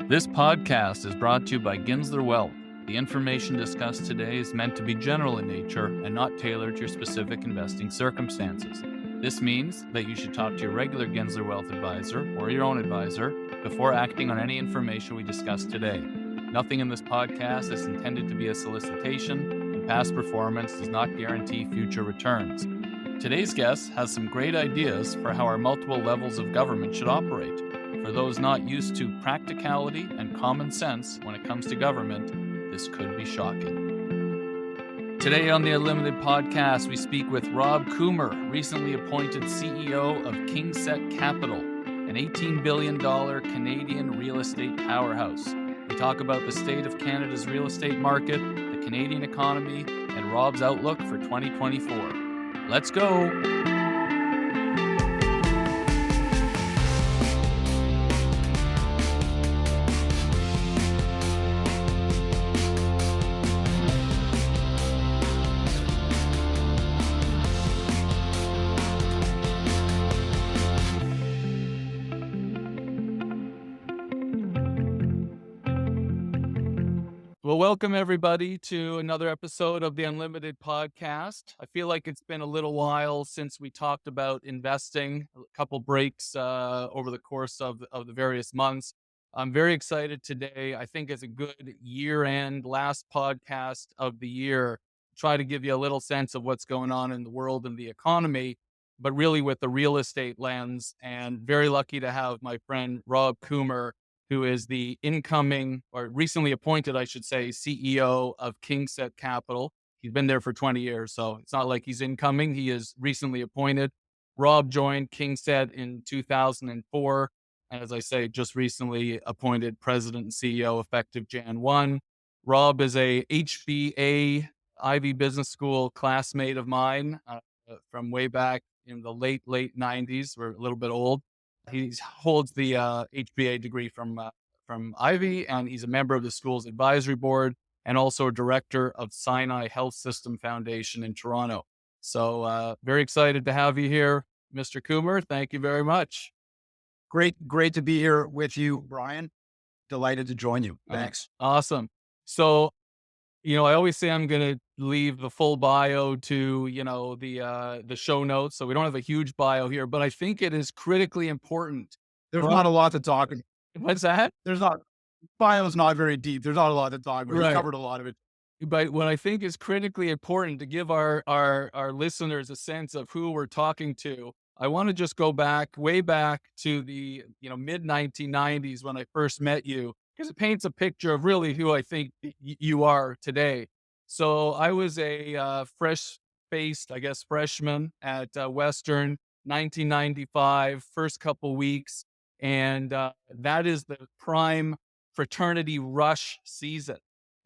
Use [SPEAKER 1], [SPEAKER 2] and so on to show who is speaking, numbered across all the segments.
[SPEAKER 1] This podcast is brought to you by Ginsler Wealth. The information discussed today is meant to be general in nature and not tailored to your specific investing circumstances. This means that you should talk to your regular Ginsler Wealth advisor or your own advisor before acting on any information we discuss today. Nothing in this podcast is intended to be a solicitation, and past performance does not guarantee future returns. Today's guest has some great ideas for how our multiple levels of government should operate. For those not used to practicality and common sense when it comes to government, this could be shocking. Today on the Unlimited podcast, we speak with Rob Kumer, recently appointed CEO of KingSett Capital, an $18 billion Canadian real estate powerhouse. We talk about the state of Canada's real estate market, the Canadian economy, and Rob's outlook for 2024. Let's go. Well, welcome everybody to another episode of the Unlimited podcast. I feel like it's been a little while since we talked about investing, a couple breaks over the course of the various months. I'm very excited today. I think it's a good year-end, last podcast of the year. Try to give you a little sense of what's going on in the world and the economy, but really with the real estate lens. And very lucky to have my friend Rob Kumer, who is the incoming, or recently appointed, I should say, CEO of KingSett Capital. He's been there for 20 years, so it's not like he's incoming. He is recently appointed. Rob joined KingSett in 2004, and as I say, just recently appointed president and CEO effective Jan 1. Rob is a HBA, Ivey Business School classmate of mine from way back in the late 90s. We're a little bit old. He holds the HBA degree from Ivey, and he's a member of the school's advisory board and also a director of Sinai Health System Foundation in Toronto. So very excited to have you here, Mr. Kumer. Thank you very much.
[SPEAKER 2] Great to be here with you, Brian. Delighted to join you. Thanks.
[SPEAKER 1] Awesome. So, I always say I'm going to leave the full bio to, the show notes. So we don't have a huge bio here, but I think it is critically important.
[SPEAKER 2] There's not a lot to talk about.
[SPEAKER 1] What's that?
[SPEAKER 2] Bio's not very deep. There's not a lot to talk about.
[SPEAKER 1] Right.
[SPEAKER 2] We covered a lot of it.
[SPEAKER 1] But what I think is critically important to give our listeners a sense of who we're talking to, I want to just go way back to the, mid 1990s when I first met you, because it paints a picture of really who I think you are today. So I was a fresh-faced, freshman at Western, 1995, first couple weeks. And that is the prime fraternity rush season.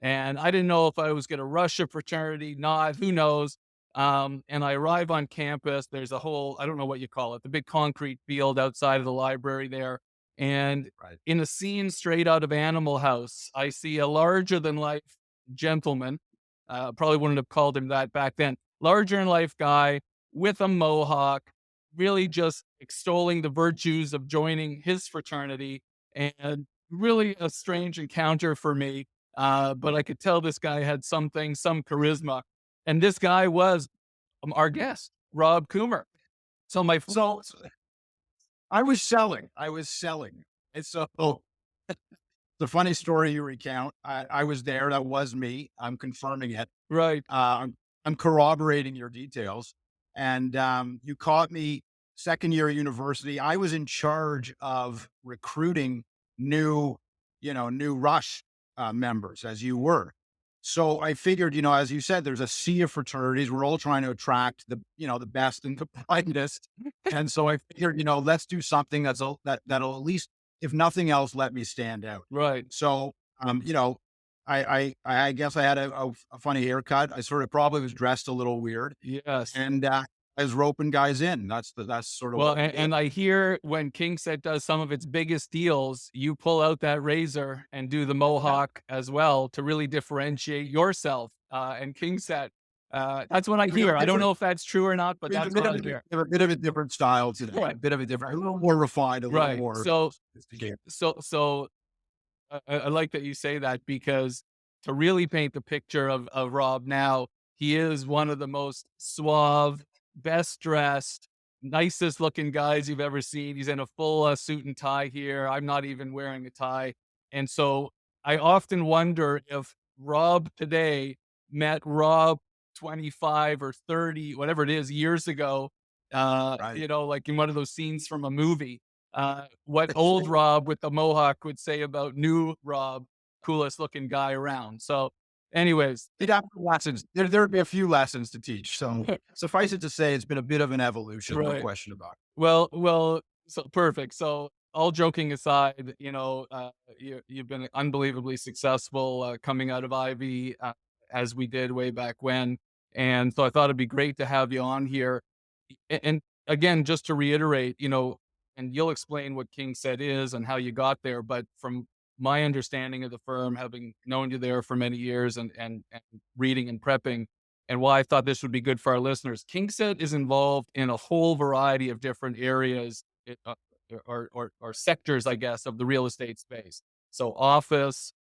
[SPEAKER 1] And I didn't know if I was going to rush a fraternity, not, who knows. And I arrive on campus. There's a whole, I don't know what you call it, the big concrete field outside of the library there. And in a scene straight out of Animal House, I see a larger than life gentleman. Probably wouldn't have called him that back then. Larger than life guy with a mohawk, really just extolling the virtues of joining his fraternity, and really a strange encounter for me. But I could tell this guy had some charisma. And this guy was our guest, Rob Kumer. So
[SPEAKER 2] I was selling. And so the funny story you recount, I was there. That was me. I'm confirming it.
[SPEAKER 1] Right.
[SPEAKER 2] I'm corroborating your details. And you caught me second year at university. I was in charge of recruiting new Rush members, as you were. So I figured, as you said, there's a sea of fraternities. We're all trying to attract the best and the brightest. And so I figured, let's do something that'll at least, if nothing else, let me stand out.
[SPEAKER 1] Right.
[SPEAKER 2] So, I guess I had a funny haircut. I sort of probably was dressed a little weird.
[SPEAKER 1] Yes.
[SPEAKER 2] And I was roping guys in. That's sort of
[SPEAKER 1] well. And I hear when KingSett does some of its biggest deals, you pull out that razor and do the mohawk as well to really differentiate yourself and KingSett. That's what I hear. I don't know if that's true or not, but that's what I hear.
[SPEAKER 2] A bit of a different style today.
[SPEAKER 1] Right.
[SPEAKER 2] A little more refined, a little more
[SPEAKER 1] So I like that you say that because to really paint the picture of Rob now, he is one of the most suave, best dressed, nicest looking guys you've ever seen. He's in a full suit and tie here. I'm not even wearing a tie. And so I often wonder if Rob today met Rob 25 or 30, whatever it is, years ago,
[SPEAKER 2] Right.
[SPEAKER 1] like in one of those scenes from a movie, what old Rob with the mohawk would say about new Rob, coolest looking guy around. So, anyways,
[SPEAKER 2] He'd have lessons. There'd be a few lessons to teach. So suffice it to say, it's been a bit of an evolution, no
[SPEAKER 1] right.
[SPEAKER 2] question about it.
[SPEAKER 1] Well, so perfect. So, all joking aside, you've been unbelievably successful coming out of Ivy, as we did way back when, and so I thought it'd be great to have you on here. And again, just to reiterate, and you'll explain what KingSett is and how you got there, but from my understanding of the firm, having known you there for many years and reading and prepping, and why I thought this would be good for our listeners. KingSett is involved in a whole variety of different areas or sectors, I guess, of the real estate space. So office,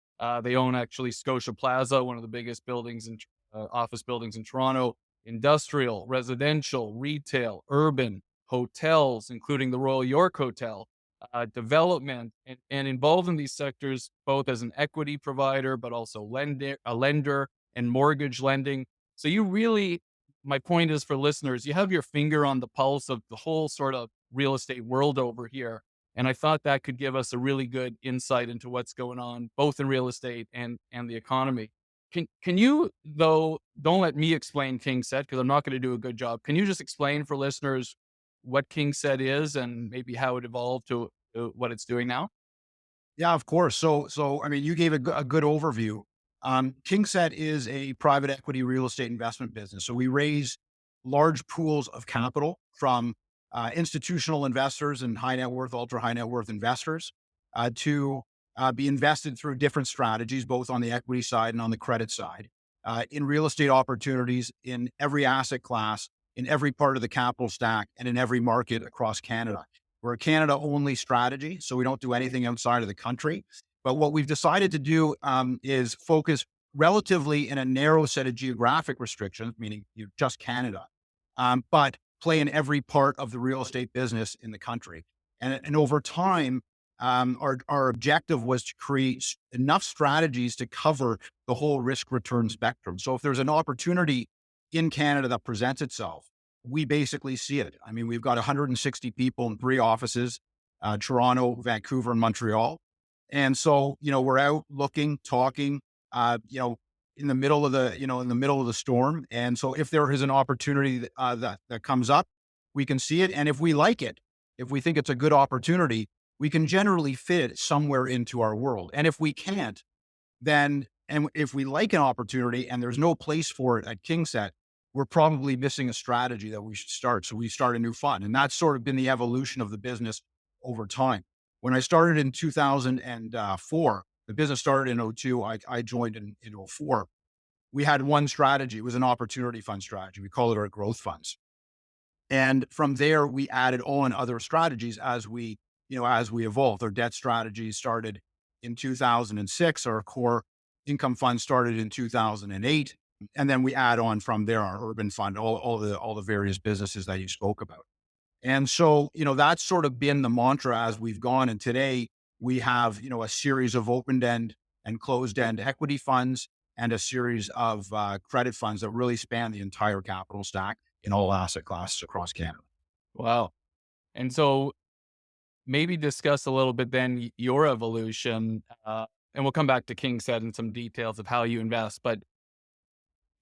[SPEAKER 1] they own actually Scotia Plaza, one of the biggest buildings in office buildings in Toronto. Industrial, residential, retail, urban, hotels, including the Royal York Hotel, development, and involved in these sectors both as an equity provider, but also a lender and mortgage lending. So you really, my point is for listeners, you have your finger on the pulse of the whole sort of real estate world over here. And I thought that could give us a really good insight into what's going on, both in real estate and the economy. Can you, though, don't let me explain KingSett because I'm not going to do a good job. Can you just explain for listeners what KingSett is and maybe how it evolved to what it's doing now?
[SPEAKER 2] Yeah, of course. So I mean, you gave a good overview. KingSett is a private equity real estate investment business. So we raise large pools of capital from institutional investors and high net worth, ultra high net worth investors to be invested through different strategies, both on the equity side and on the credit side, in real estate opportunities in every asset class, in every part of the capital stack, and in every market across Canada. We're a Canada only strategy, so we don't do anything outside of the country. But what we've decided to do is focus relatively in a narrow set of geographic restrictions, meaning just Canada, but play in every part of the real estate business in the country. And over time, our objective was to create enough strategies to cover the whole risk return spectrum. So if there's an opportunity in Canada that presents itself, we basically see it. I mean, we've got 160 people in 3 offices, Toronto, Vancouver, and Montreal. And so, we're out looking, talking, in the middle of the storm. And so if there is an opportunity that comes up, we can see it. And if we like it, if we think it's a good opportunity, we can generally fit it somewhere into our world. And if we can't, and if we like an opportunity and there's no place for it at KingSett, we're probably missing a strategy that we should start. So we start a new fund. And that's sort of been the evolution of the business over time. When I started in 2004, the business started in '02. I joined in '04. We had one strategy. It was an opportunity fund strategy. We call it our growth funds. And from there, we added on other strategies as we evolved. Our debt strategy started in 2006. Our core income fund started in 2008. And then we add on from there our urban fund, all the various businesses that you spoke about. And so, that's sort of been the mantra as we've gone. And today we have, a series of open end and closed end equity funds and a series of credit funds that really span the entire capital stack in all asset classes across Canada.
[SPEAKER 1] Wow. And so maybe discuss a little bit then your evolution, and we'll come back to KingSett and some details of how you invest. But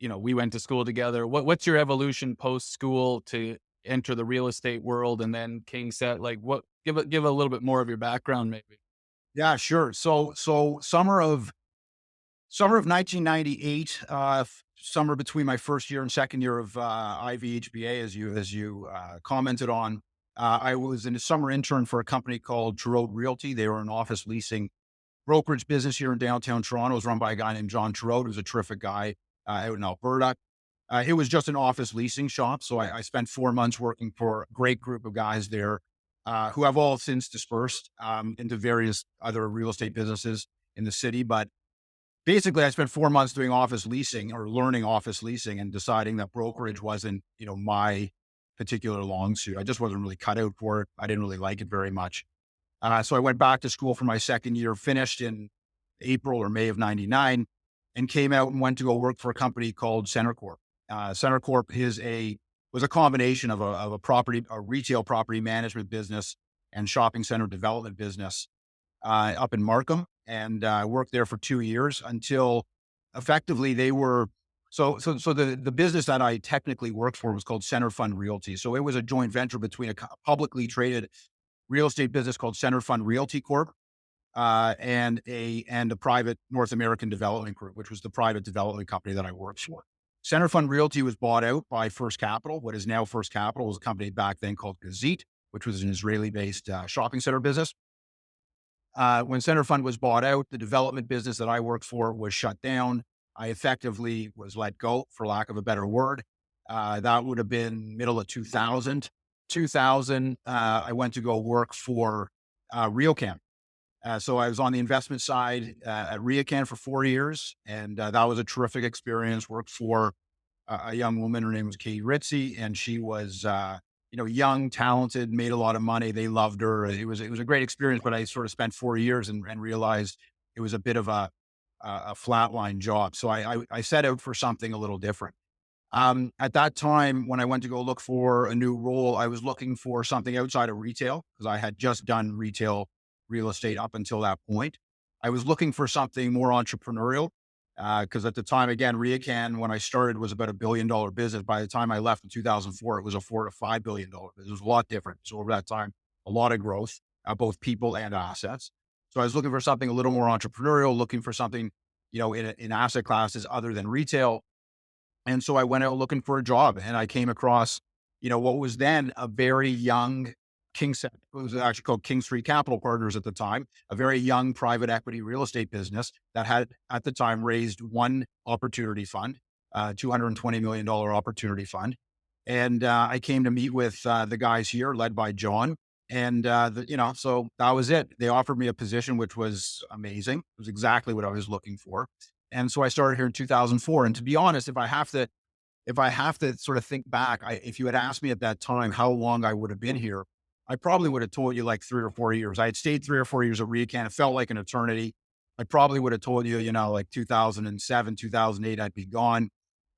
[SPEAKER 1] we went to school together. What's your evolution post school to enter the real estate world, and then KingSett? Like, what? Give a little bit more of your background, maybe.
[SPEAKER 2] Yeah, sure. So summer of 1998, summer between my first year and second year of Ivy HBA, as you commented on. I was a summer intern for a company called Turode Realty. They were an office leasing brokerage business here in downtown Toronto. It was run by a guy named John Turode, who's a terrific guy out in Alberta. It was just an office leasing shop. So I spent 4 months working for a great group of guys there who have all since dispersed into various other real estate businesses in the city. But basically, I spent 4 months doing office leasing or learning office leasing and deciding that brokerage wasn't, my particular long suit. I just wasn't really cut out for it. I didn't really like it very much. So I went back to school for my second year, finished in April or May of '99, and came out and went to go work for a company called Center Corp. Center Corp was a combination of a retail property management business and shopping center development business up in Markham, and I worked there for 2 years until effectively they were. So the business that I technically worked for was called Center Fund Realty. So it was a joint venture between a publicly traded real estate business called Center Fund Realty Corp, and a private North American development group, which was the private development company that I worked for. Center Fund Realty was bought out by First Capital. What is now First Capital was a company back then called KingSett, which was an Israeli-based shopping center business. When Center Fund was bought out, the development business that I worked for was shut down. I effectively was let go, for lack of a better word. That would have been middle of 2000. 2000, I went to go work for RioCan. So I was on the investment side at RioCan for 4 years, and that was a terrific experience. Worked for a young woman. Her name was Katie Ritzy, and she was, young, talented, made a lot of money. They loved her. It was a great experience. But I sort of spent 4 years and realized it was a bit of a flatline job. So I set out for something a little different. At that time, when I went to go look for a new role, I was looking for something outside of retail because I had just done retail real estate up until that point. I was looking for something more entrepreneurial because at the time, again, RioCan, when I started, was about $1 billion business. By the time I left in 2004, it was a $4 to $5 billion business. It was a lot different. So over that time, a lot of growth, both people and assets. So I was looking for something a little more entrepreneurial, looking for something, in asset classes other than retail. And so I went out looking for a job, and I came across, what was then a very young KingSett. It was actually called King Street Capital Partners at the time, a very young private equity real estate business that had at the time raised one opportunity fund, $220 million opportunity fund. And I came to meet with the guys here led by John. And, so that was it. They offered me a position, which was amazing. It was exactly what I was looking for. And so I started here in 2004. And to be honest, if I have to sort of think back, if you had asked me at that time how long I would have been here, I probably would have told you like 3 or 4 years. I had stayed 3 or 4 years at RioCan. It felt like an eternity. I probably would have told you, like 2007, 2008, I'd be gone.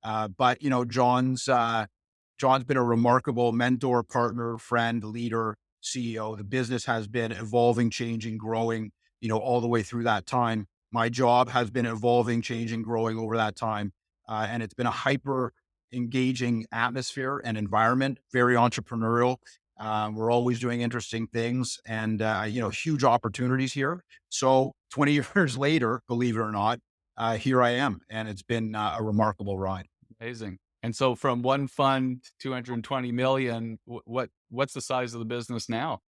[SPEAKER 2] But John's been a remarkable mentor, partner, friend, leader, CEO. The business has been evolving, changing, growing, all the way through that time. My job has been evolving, changing, growing over that time. And it's been a hyper engaging atmosphere and environment, very entrepreneurial. We're always doing interesting things and, huge opportunities here. So 20 years later, believe it or not, here I am. And it's been a remarkable ride.
[SPEAKER 1] Amazing. And so from one fund, 220 million, what's the size of the business now?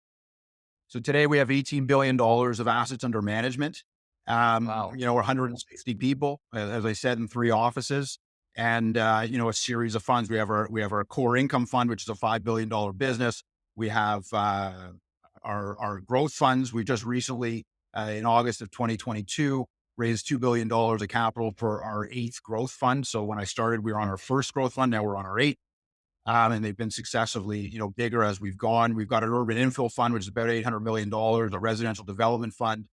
[SPEAKER 2] So today we have $18 billion of assets under management.
[SPEAKER 1] Wow.
[SPEAKER 2] We're 160 people, as I said, in 3 offices, and a series of funds. We have our core income fund, which is a $5 billion business. We have our growth funds. We just recently, in August of 2022, raised $2 billion of capital for our 8th growth fund. So when I started, we were on our first growth fund. Now we're on our 8th. And they've been successively, bigger as we've gone. We've got an urban infill fund, which is about $800 million, a residential development fund,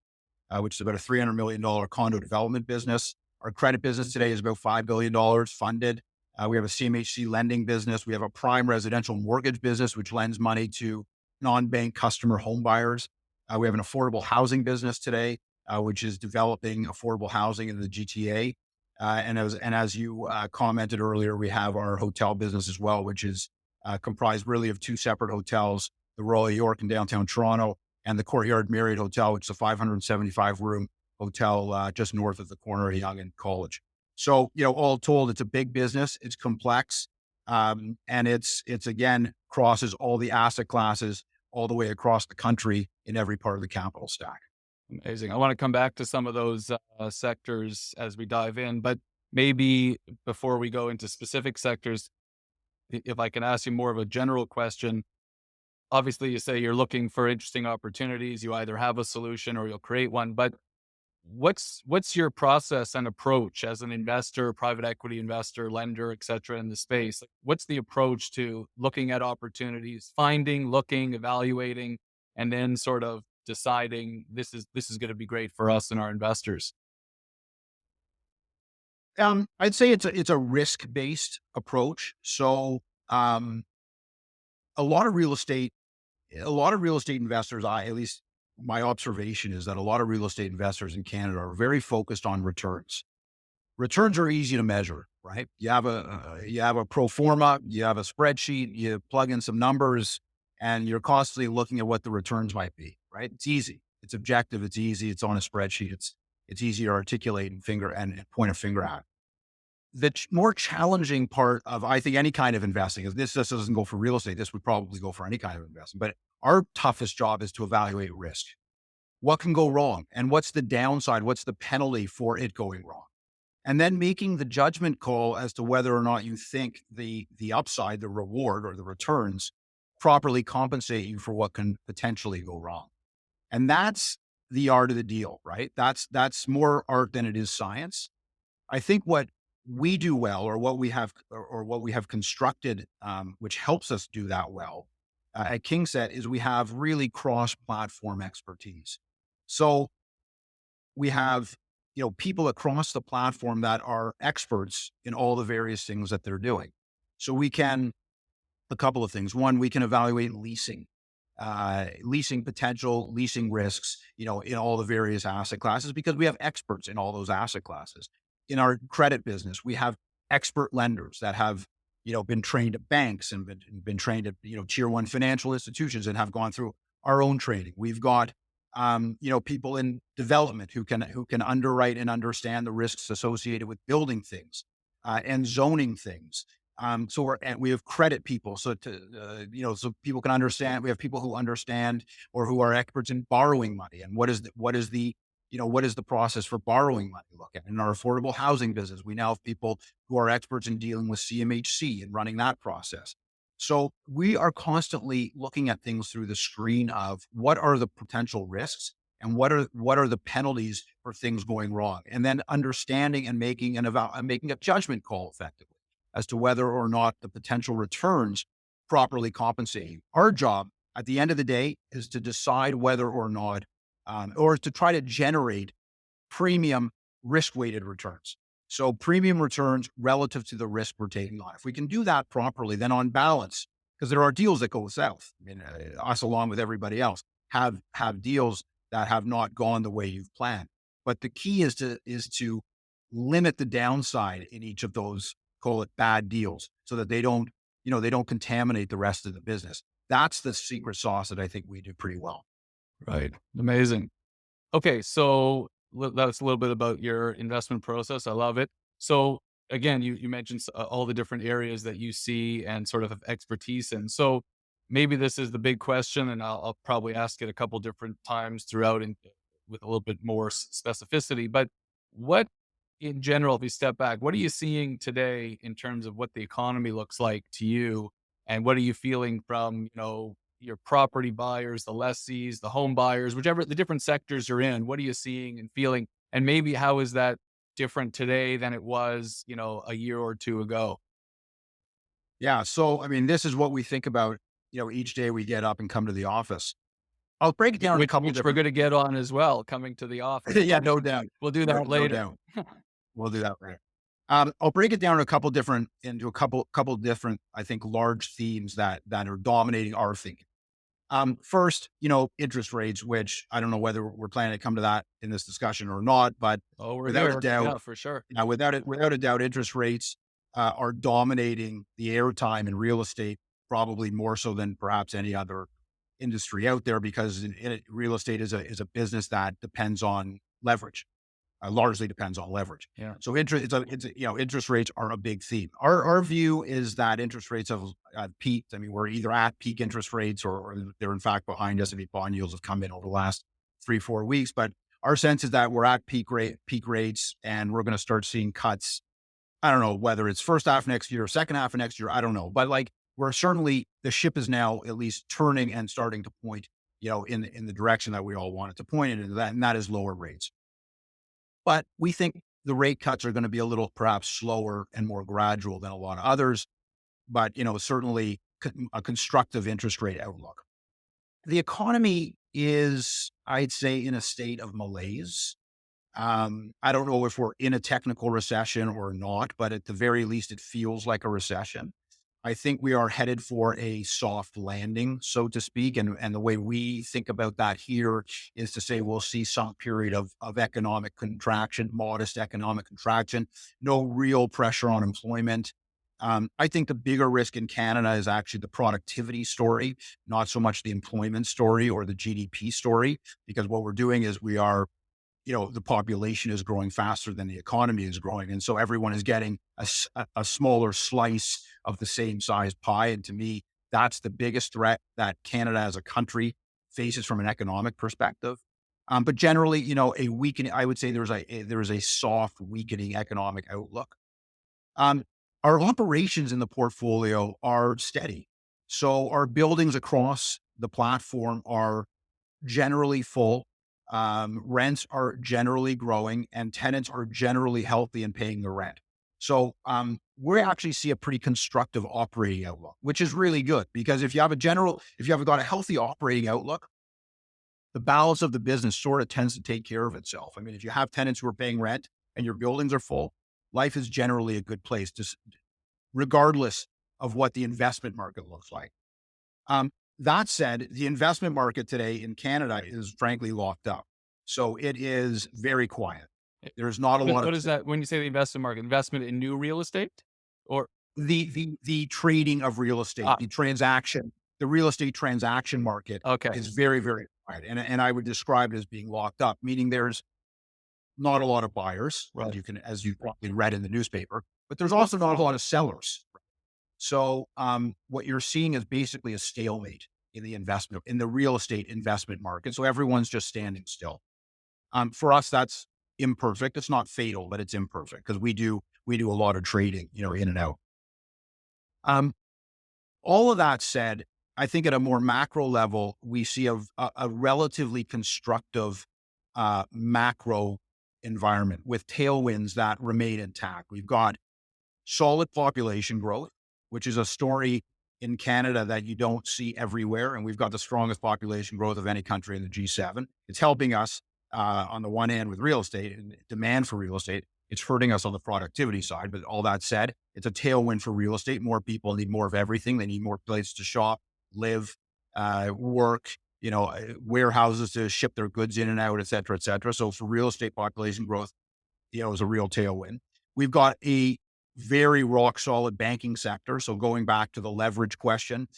[SPEAKER 2] which is about a $300 million condo development business. Our credit business today is about $5 billion funded. We have a CMHC lending business. We have a prime residential mortgage business, which lends money to non-bank customer home buyers. We have an affordable housing business today, which is developing affordable housing in the GTA. And as you commented earlier, we have our hotel business as well, which is comprised really of 2 separate hotels, the Royal York in downtown Toronto and the Courtyard Marriott Hotel, which is a 575-room hotel just north of the corner of Yonge and College. So, all told, it's a big business. It's complex. And it's again, crosses all the asset classes all the way across the country in every part of the capital stack.
[SPEAKER 1] Amazing. I want to come back to some of those sectors as we dive in, but maybe before we go into specific sectors, if I can ask you more of a general question. Obviously, you say you're looking for interesting opportunities. You either have a solution or you'll create one, but what's your process and approach as an investor, private equity investor, lender, et cetera, in the space? Like, what's the approach to looking at opportunities, finding, looking, evaluating, and then sort of deciding this is going to be great for us and our investors?
[SPEAKER 2] I'd say it's a risk-based approach. So, um, a lot of real estate a lot of real estate investors, at least my observation is that a lot of real estate investors in Canada are very focused on returns. Returns are easy to measure, right? You have a pro forma, you have a spreadsheet, you plug in some numbers, and you're constantly looking at what the returns might be, right? It's easy. It's objective. It's easy. It's on a spreadsheet. It's easy to articulate and point a finger at. The more challenging part of, I think, any kind of investing is this. This doesn't go for real estate. This would probably go for any kind of investment. But our toughest job is to evaluate risk. What can go wrong, and what's the downside? What's the penalty for it going wrong? And then making the judgment call as to whether or not you think the upside, the reward, or the returns properly compensate you for what can potentially go wrong. And that's the art of the deal, right? That's more art than it is science. I think what we do well, or what we have constructed, which helps us do that well at KingSett, is we have really cross-platform expertise. So we have, people across the platform that are experts in all the various things that they're doing. So we can, a couple of things. One, we can evaluate leasing potential, leasing risks, in all the various asset classes, because we have experts in all those asset classes. In our credit business, we have expert lenders that have, been trained at banks and been trained at, tier one financial institutions and have gone through our own training. We've got, people in development who can underwrite and understand the risks associated with building things, and zoning things. And we have credit people, so people can understand. We have people who understand or who are experts in borrowing money, and what is the process for borrowing money look at. In our affordable housing business, we now have people who are experts in dealing with CMHC and running that process. So we are constantly looking at things through the screen of what are the potential risks and what are the penalties for things going wrong, and then understanding and making a judgment call effectively as to whether or not the potential returns properly compensate you. Our job at the end of the day is to decide whether or not, or to try to generate premium risk weighted returns. So premium returns relative to the risk we're taking on. If we can do that properly, then on balance, because there are deals that go south. I mean, us along with everybody else have deals that have not gone the way you've planned. But the key is to limit the downside in each of those, call it bad deals, so that they don't contaminate the rest of the business. That's the secret sauce that I think we do pretty well.
[SPEAKER 1] Right. Amazing. Okay, so that's a little bit about your investment process. I love it. So again, you mentioned all the different areas that you see and sort of have expertise in. So maybe this is the big question, and I'll probably ask it a couple different times throughout, and with a little bit more specificity. But what, in general, if you step back, what are you seeing today in terms of what the economy looks like to you, and what are you feeling from your property buyers, the lessees, the home buyers, whichever the different sectors you're in? What are you seeing and feeling? And maybe how is that different today than it was, a year or two ago?
[SPEAKER 2] Yeah. So, I mean, this is what we think about, each day we get up and come to the office. I'll break it down in a couple
[SPEAKER 1] Which we're
[SPEAKER 2] different,
[SPEAKER 1] going to get on as well, coming to the office.
[SPEAKER 2] yeah, no doubt.
[SPEAKER 1] We'll do
[SPEAKER 2] No,
[SPEAKER 1] that
[SPEAKER 2] no
[SPEAKER 1] later.
[SPEAKER 2] doubt. We'll do that later. I'll break it down into a couple different, I think, large themes that are dominating our thinking. First, interest rates, which I don't know whether we're planning to come to that in this discussion or not, but
[SPEAKER 1] Oh, we're
[SPEAKER 2] without a
[SPEAKER 1] here.
[SPEAKER 2] doubt,
[SPEAKER 1] Yeah, for sure.
[SPEAKER 2] without a doubt, interest rates are dominating the airtime in real estate, probably more so than perhaps any other industry out there, because real estate is a business that depends on leverage, largely depends on leverage.
[SPEAKER 1] Yeah.
[SPEAKER 2] So interest rates are a big theme. Our view is that interest rates have peaked. I mean, we're either at peak interest rates, or they're in fact behind us. I mean, bond yields have come in over the last 3-4 weeks, but our sense is that we're at peak rates, and we're going to start seeing cuts. I don't know whether it's first half next year or second half of next year. I don't know, but like, we're certainly, the ship is now at least turning and starting to point, in the direction that we all want it to point in, and that is lower rates. But we think the rate cuts are going to be a little perhaps slower and more gradual than a lot of others, but certainly a constructive interest rate outlook. The economy is, I'd say, in a state of malaise. I don't know if we're in a technical recession or not, but at the very least, it feels like a recession. I think we are headed for a soft landing, so to speak. And the way we think about that here is to say we'll see some period of economic contraction, modest economic contraction, no real pressure on employment. I think the bigger risk in Canada is actually the productivity story, not so much the employment story or the GDP story, because what we're doing is we are the population is growing faster than the economy is growing. And so everyone is getting a smaller slice of the same size pie. And to me, that's the biggest threat that Canada as a country faces from an economic perspective. But generally, a weakening, I would say there is a soft weakening economic outlook. Um, our operations in the portfolio are steady. So our buildings across the platform are generally full. Rents are generally growing and tenants are generally healthy and paying the rent. So we actually see a pretty constructive operating outlook, which is really good because if you have got a healthy operating outlook, the balance of the business sort of tends to take care of itself. I mean, if you have tenants who are paying rent and your buildings are full, life is generally a good place, just regardless of what the investment market looks like. Um, that said, the investment market today in Canada is frankly locked up. So it is very quiet.
[SPEAKER 1] Eh,
[SPEAKER 2] There's not a lot of
[SPEAKER 1] what is that when you say the investment market? Investment in new real estate? Or
[SPEAKER 2] the trading of real estate,
[SPEAKER 1] ah,
[SPEAKER 2] the real estate transaction market
[SPEAKER 1] okay.
[SPEAKER 2] is very, very quiet. And I would describe it as being locked up, meaning there's not a lot of buyers,
[SPEAKER 1] Right.
[SPEAKER 2] as you probably read in the newspaper, but there's also not a lot of sellers. So what you're seeing is basically a stalemate in the real estate investment market. So everyone's just standing still. For us, that's imperfect. It's not fatal, but it's imperfect because we do a lot of trading, in and out. Um, all of that said, I think at a more macro level, we see a relatively constructive macro environment with tailwinds that remain intact. We've got solid population growth, which is a story in Canada that you don't see everywhere. And we've got the strongest population growth of any country in the G7. It's helping us on the one hand with real estate and demand for real estate. It's hurting us on the productivity side. But all that said, it's a tailwind for real estate. More people need more of everything. They need more places to shop, live, work, warehouses to ship their goods in and out, et cetera, et cetera. So for real estate population growth, is a real tailwind. We've got a very rock solid banking sector. So going back to the leverage question,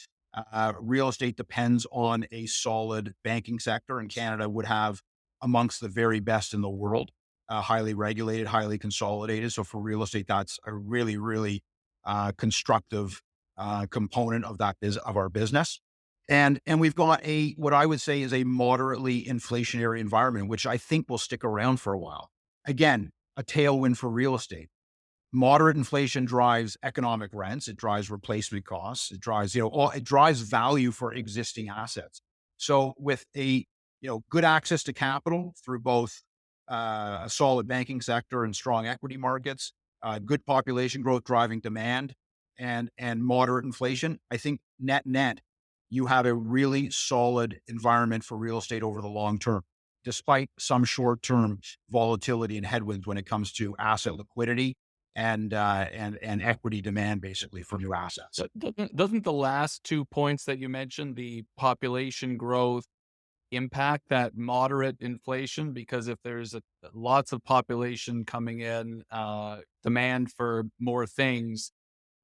[SPEAKER 2] real estate depends on a solid banking sector, and Canada would have amongst the very best in the world, highly regulated, highly consolidated. So for real estate, that's a really, really constructive component of of our business. And we've got what I would say is a moderately inflationary environment, which I think will stick around for a while. Again, a tailwind for real estate. Moderate inflation drives economic rents. It drives replacement costs. It drives, it drives value for existing assets. So with good access to capital through both a solid banking sector and strong equity markets, good population growth driving demand, and moderate inflation, I think net, you have a really solid environment for real estate over the long term, despite some short term volatility and headwinds when it comes to asset liquidity and equity demand, basically for new assets.
[SPEAKER 1] Doesn't the last 2 points that you mentioned, the population growth, impact that moderate inflation? Because if there's lots of population coming in, demand for more things,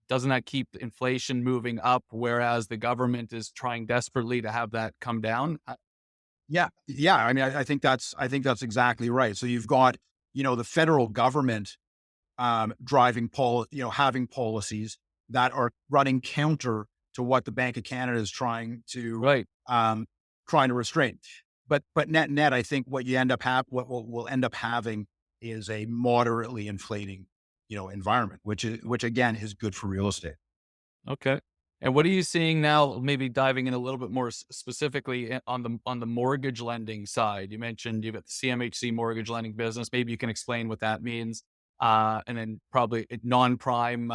[SPEAKER 1] doesn't that keep inflation moving up, whereas the government is trying desperately to have that come down?
[SPEAKER 2] Yeah, yeah. I mean, I think that's exactly right. So you've got the federal government having policies that are running counter to what the Bank of Canada is
[SPEAKER 1] Right.
[SPEAKER 2] trying to restrain. But net, I think what you end up what we'll end up having is a moderately inflating, environment, which again is good for real estate.
[SPEAKER 1] Okay. And what are you seeing now? Maybe diving in a little bit more specifically on the mortgage lending side. You mentioned you've got the CMHC mortgage lending business. Maybe you can explain what that means. And then probably non-prime,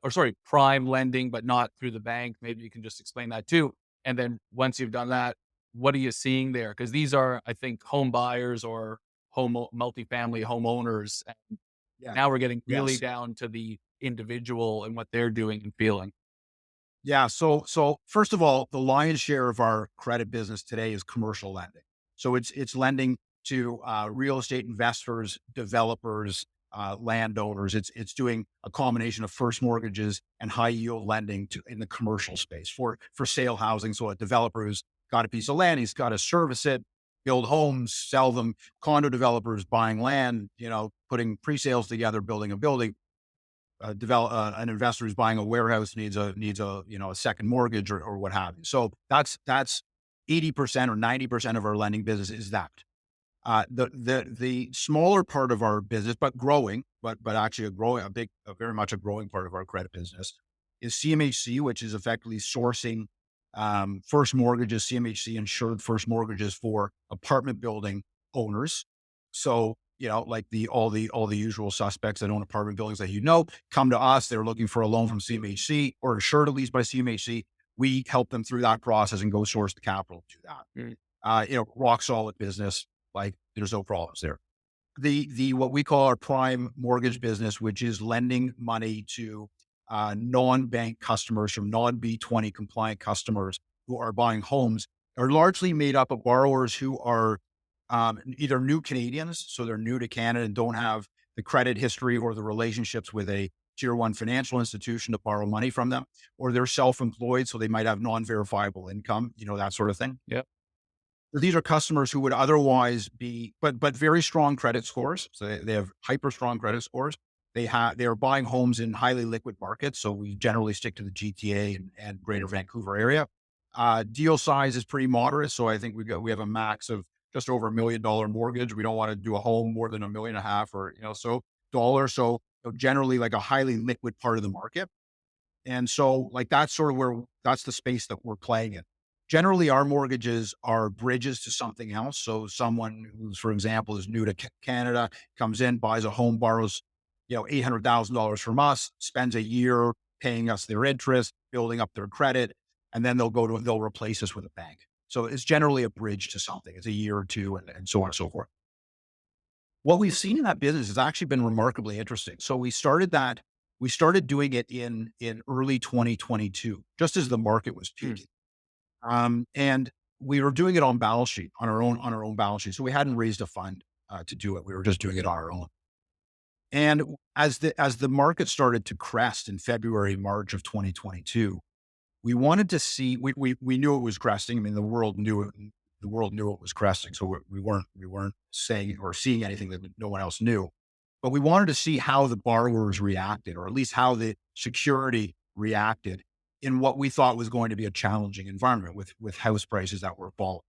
[SPEAKER 1] or sorry, prime lending, but not through the bank. Maybe you can just explain that too. And then once you've done that, what are you seeing there? Because these are, I think, home buyers or multifamily homeowners. And
[SPEAKER 2] Yeah.
[SPEAKER 1] now we're getting really
[SPEAKER 2] Yes.
[SPEAKER 1] down to the individual and what they're doing and feeling.
[SPEAKER 2] Yeah. So first of all, the lion's share of our credit business today is commercial lending. So it's lending to real estate investors, developers, landowners. It's doing a combination of first mortgages and high yield lending to in the commercial space for sale housing. So a developer who's got a piece of land, he's got to service it, build homes, sell them. Condo developers buying land, putting pre-sales together, building a building. An investor who's buying a warehouse needs a a second mortgage or what have you. So that's 80% or 90% of our lending business is that. The smaller part of our business, but growing, but actually a very much a growing part of our credit business is CMHC, which is effectively sourcing first mortgages, CMHC insured first mortgages for apartment building owners. So like all the usual suspects that own apartment buildings that come to us. They're looking for a loan from CMHC or insured at least by CMHC. We help them through that process and go source the capital to do that. Rock solid business. Like there's no problems there. The what we call our prime mortgage business, which is lending money to non-bank customers from non-B20 compliant customers who are buying homes, are largely made up of borrowers who are either new Canadians, so they're new to Canada and don't have the credit history or the relationships with a tier one financial institution to borrow money from them, or they're self-employed, so they might have non-verifiable income, that sort of thing.
[SPEAKER 1] Yep.
[SPEAKER 2] These are customers who would otherwise be, but very strong credit scores. So they have hyper strong credit scores. They are buying homes in highly liquid markets. So we generally stick to the GTA and Greater Vancouver area. Deal size is pretty moderate. So I think we have a max of just over $1 million mortgage. We don't want to do a home more than 1.5 million or so dollars. So generally like a highly liquid part of the market. And so like that's the space that we're playing in. Generally, our mortgages are bridges to something else. So someone who's, for example, is new to Canada, comes in, buys a home, borrows, $800,000 from us, spends a year paying us their interest, building up their credit, and then they'll replace us with a bank. So it's generally a bridge to something. It's a year or two and so on and so forth. What we've seen in that business has actually been remarkably interesting. So we started doing it in early 2022, just as the market was peaking. And we were doing it on balance sheet, on our own balance sheet. So we hadn't raised a fund to do it. We were just doing it on our own. And as the market started to crest in February, March of 2022, we wanted to see. We knew it was cresting. I mean, the world knew it. The world knew it was cresting. So we weren't saying or seeing anything that no one else knew. But we wanted to see how the borrowers reacted, or at least how the security reacted in what we thought was going to be a challenging environment with house prices that were falling.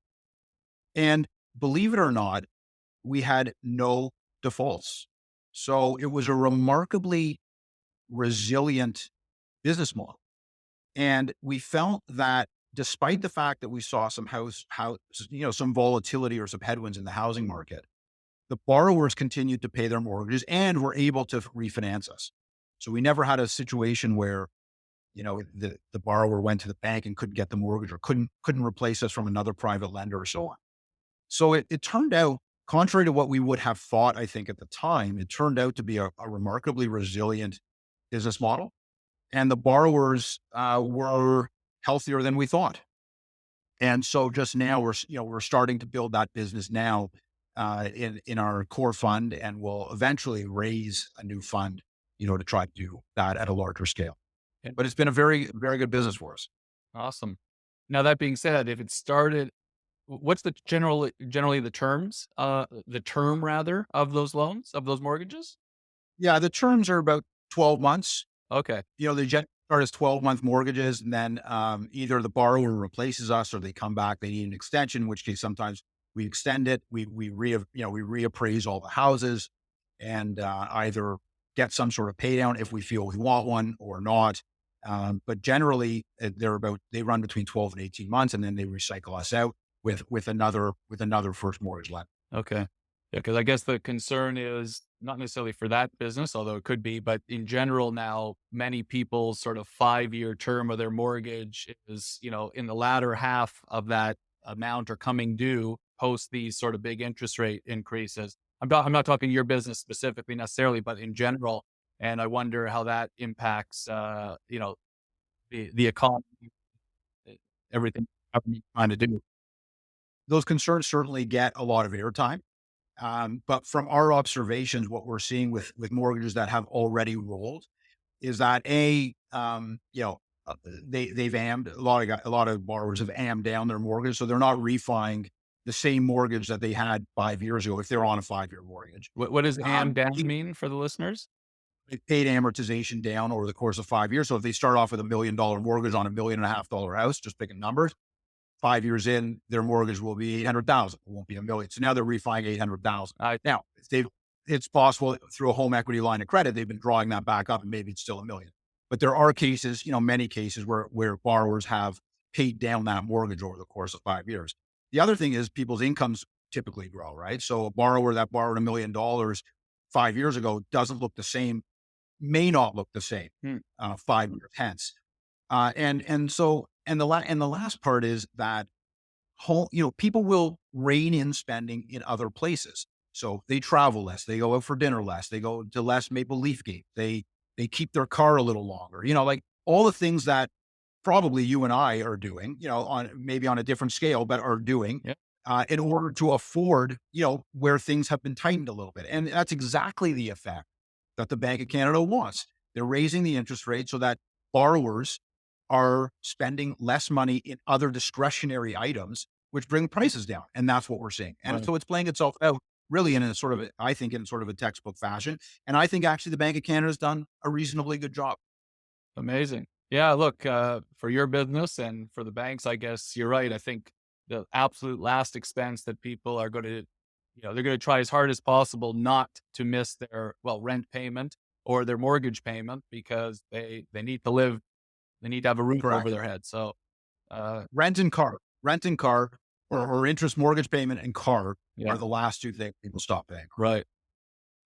[SPEAKER 2] And believe it or not, we had no defaults. So it was a remarkably resilient business model. And we felt that despite the fact that we saw some volatility or some headwinds in the housing market, the borrowers continued to pay their mortgages and were able to refinance us. So we never had a situation where, the borrower went to the bank and couldn't get the mortgage or couldn't replace us from another private lender or so on. So it turned out, contrary to what we would have thought, I think at the time, it turned out to be a remarkably resilient business model. And the borrowers were healthier than we thought. And so just now we're starting to build that business now in our core fund, and we'll eventually raise a new fund, to try to do that at a larger scale.
[SPEAKER 1] And
[SPEAKER 2] But it's been a very, very good business for us.
[SPEAKER 1] awesome. Now that being said, if it started, what's the generally the term rather of those loans, of those mortgages?
[SPEAKER 2] Yeah, the terms are about 12 months.
[SPEAKER 1] Okay.
[SPEAKER 2] They start as 12-month mortgages, and then either the borrower replaces us or they come back, they need an extension, in which case sometimes we extend it. We reappraise all the houses and either get some sort of pay down if we feel we want one or not. But generally, they run between 12 and 18 months, and then they recycle us out with another first mortgage lender.
[SPEAKER 1] Okay. Yeah, because I guess the concern is not necessarily for that business, although it could be, but in general now, many people's sort of 5-year term of their mortgage is, in the latter half of that amount or coming due post these sort of big interest rate increases. I'm not talking your business specifically necessarily, but in general. And I wonder how that impacts, the economy, e everything government trying to do.
[SPEAKER 2] Those concerns certainly get a lot of airtime. But from our observations, what we're seeing with mortgages that have already rolled is that they've ammed a lot of borrowers have ammed down their mortgage, so they're not refining the same mortgage that they had 5 years ago if they're on a 5-year mortgage.
[SPEAKER 1] What does am down
[SPEAKER 2] They
[SPEAKER 1] mean for the listeners?
[SPEAKER 2] paid amortization down over the course of 5 years. So if they start off with $1 million mortgage on $1.5 million house, just picking numbers, 5 years in, their mortgage will be 800,000. It won't be a million. So now they're refining 800,000.
[SPEAKER 1] I
[SPEAKER 2] Now, it's possible through a home equity line of credit, they've been drawing that back up and maybe it's still a million. But there are cases, many cases where borrowers have paid down that mortgage over the course of 5 years. The other thing is people's incomes typically grow, right? So a borrower that borrowed $1 million 5 years ago doesn't look the same, may not look the same
[SPEAKER 1] hmm,
[SPEAKER 2] 5 years hence. And the last part is that people will rein in spending in other places. So they travel less, they go out for dinner less, they go to less Maple Leaf game, they keep their car a little longer, like all the things that probably you and I are doing, on maybe on a different scale, but are doing
[SPEAKER 1] yeah,
[SPEAKER 2] in order to afford, where things have been tightened a little bit. And that's exactly the effect that the Bank of Canada wants. They're raising the interest rate so that borrowers are spending less money in other discretionary items, which bring prices down. And that's what we're seeing. And
[SPEAKER 1] right.
[SPEAKER 2] so it's playing itself out really I think in sort of a textbook fashion. And I think actually the Bank of Canada has done a reasonably good job.
[SPEAKER 1] Amazing. Yeah, look, for your business and for the banks, I guess you're right. I think the absolute last expense that people are going to, they're going to try as hard as possible not to miss their, well, rent payment or their mortgage payment because they need to live, they need to have a roof over
[SPEAKER 2] Correct.
[SPEAKER 1] their head. So, uh,
[SPEAKER 2] Rent and car or interest mortgage payment and car
[SPEAKER 1] yeah,
[SPEAKER 2] are the last two things people stop paying.
[SPEAKER 1] right.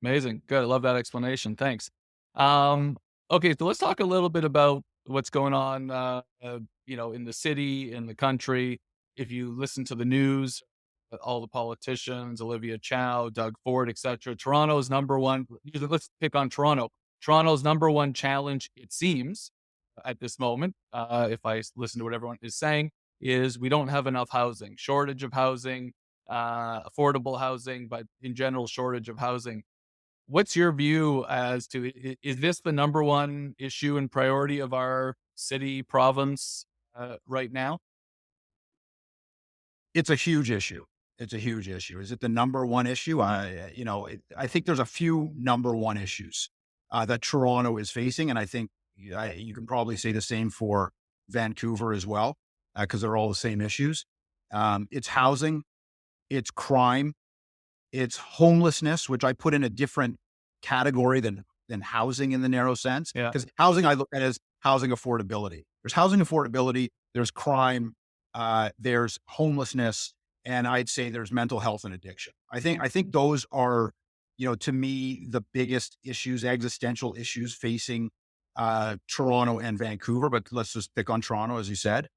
[SPEAKER 1] Amazing. Good. I love that explanation. Thanks. Um, okay, so let's talk a little bit about what's going on, in the city, in the country. If you listen to the news, all the politicians, Olivia Chow, Doug Ford, etc. Toronto's number one. Let's pick on Toronto. Toronto's number one challenge, it seems, at this moment, if I listen to what everyone is saying, is we don't have enough housing, shortage of housing, affordable housing, but in general, shortage of housing. What's your view as to is this the number one issue and priority of our city, province, right now?
[SPEAKER 2] It's a huge issue. It's a huge issue. Is it the number one issue? I think there's a few number one issues that Toronto is facing, and I think you can probably say the same for Vancouver as well, because they're all the same issues. It's housing, it's crime, it's homelessness, which I put in a different category than housing in the narrow sense,
[SPEAKER 1] Yeah.
[SPEAKER 2] because housing I look at as housing affordability. There's housing affordability, there's crime, there's homelessness, and I'd say there's mental health and addiction. I think those are, to me, the biggest issues, existential issues facing Toronto and Vancouver. But let's just pick on Toronto, as you said.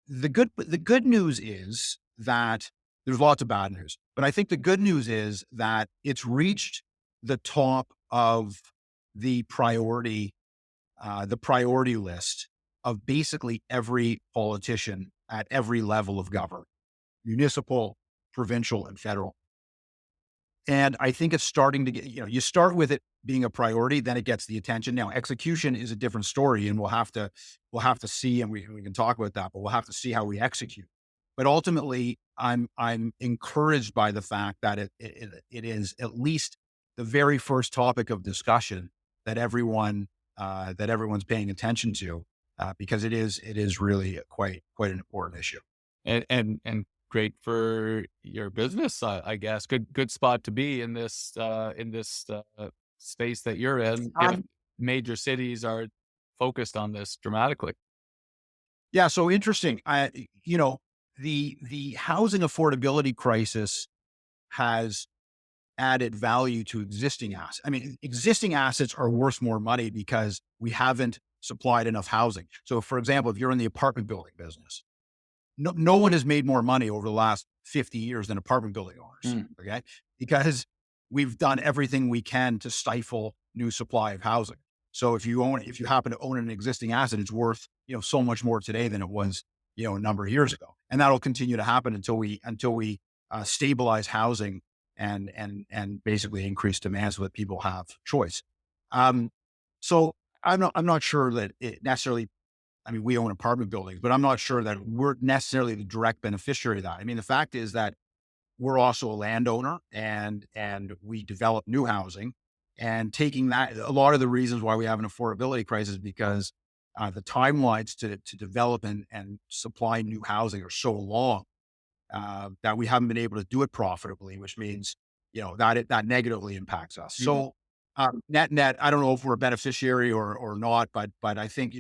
[SPEAKER 2] The good news is that there's lots of bad news, but I think the good news is that it's reached the top of the priority list of basically every politician at every level of government, municipal, provincial, and federal. And I think it's starting to get, you start with it being a priority, then it gets the attention. Now, execution is a different story, and we'll have to see, and we can talk about that, but we'll have to see how we execute. But ultimately, I'm encouraged by the fact that it is at least the very first topic of discussion that everyone's paying attention to, because it is really quite an important issue.
[SPEAKER 1] And great for your business, I guess. Good spot to be in this space that you're in. If
[SPEAKER 2] Um,
[SPEAKER 1] major cities are focused on this dramatically.
[SPEAKER 2] Yeah, so interesting. The housing affordability crisis has added value to existing assets. I mean, existing assets are worth more money because we haven't supplied enough housing. So, for example, if you're in the apartment building business, no one has made more money over the last 50 years than apartment building owners.
[SPEAKER 1] Mm.
[SPEAKER 2] Okay. Because we've done everything we can to stifle new supply of housing. So if you happen to own an existing asset, it's worth, so much more today than it was, a number of years ago. And that'll continue to happen until we stabilize housing and basically increase demand so that people have choice. Um, so I'm not sure that it necessarily, I mean, we own apartment buildings, but I'm not sure that we're necessarily the direct beneficiary of that. I mean, the fact is that we're also a landowner and we develop new housing, and taking that, a lot of the reasons why we have an affordability crisis is because the timelines to develop and supply new housing are so long that we haven't been able to do it profitably, which means, that negatively impacts us.
[SPEAKER 1] Mhm.
[SPEAKER 2] So net, I don't know if we're a beneficiary or not, but I think,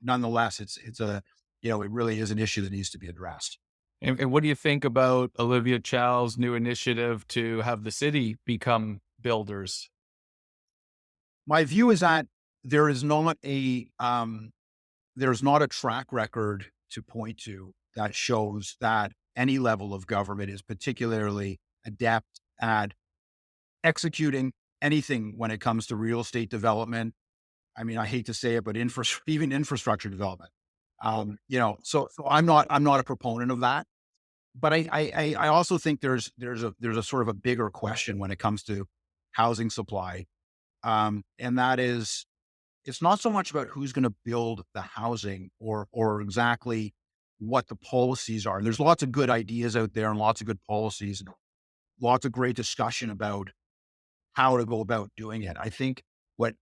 [SPEAKER 2] nonetheless, it really is an issue that needs to be addressed.
[SPEAKER 1] And what do you think about Olivia Chow's new initiative to have the city become builders?
[SPEAKER 2] My view is that there is not a there's not a track record to point to that shows that any level of government is particularly adept at executing anything when it comes to real estate development. I mean, I hate to say it, but even infrastructure development. So I'm not a proponent of that. But I also think there's a sort of a bigger question when it comes to housing supply, and that is, it's not so much about who's going to build the housing or exactly what the policies are. And there's lots of good ideas out there and lots of good policies and lots of great discussion about how to go about doing it. I think what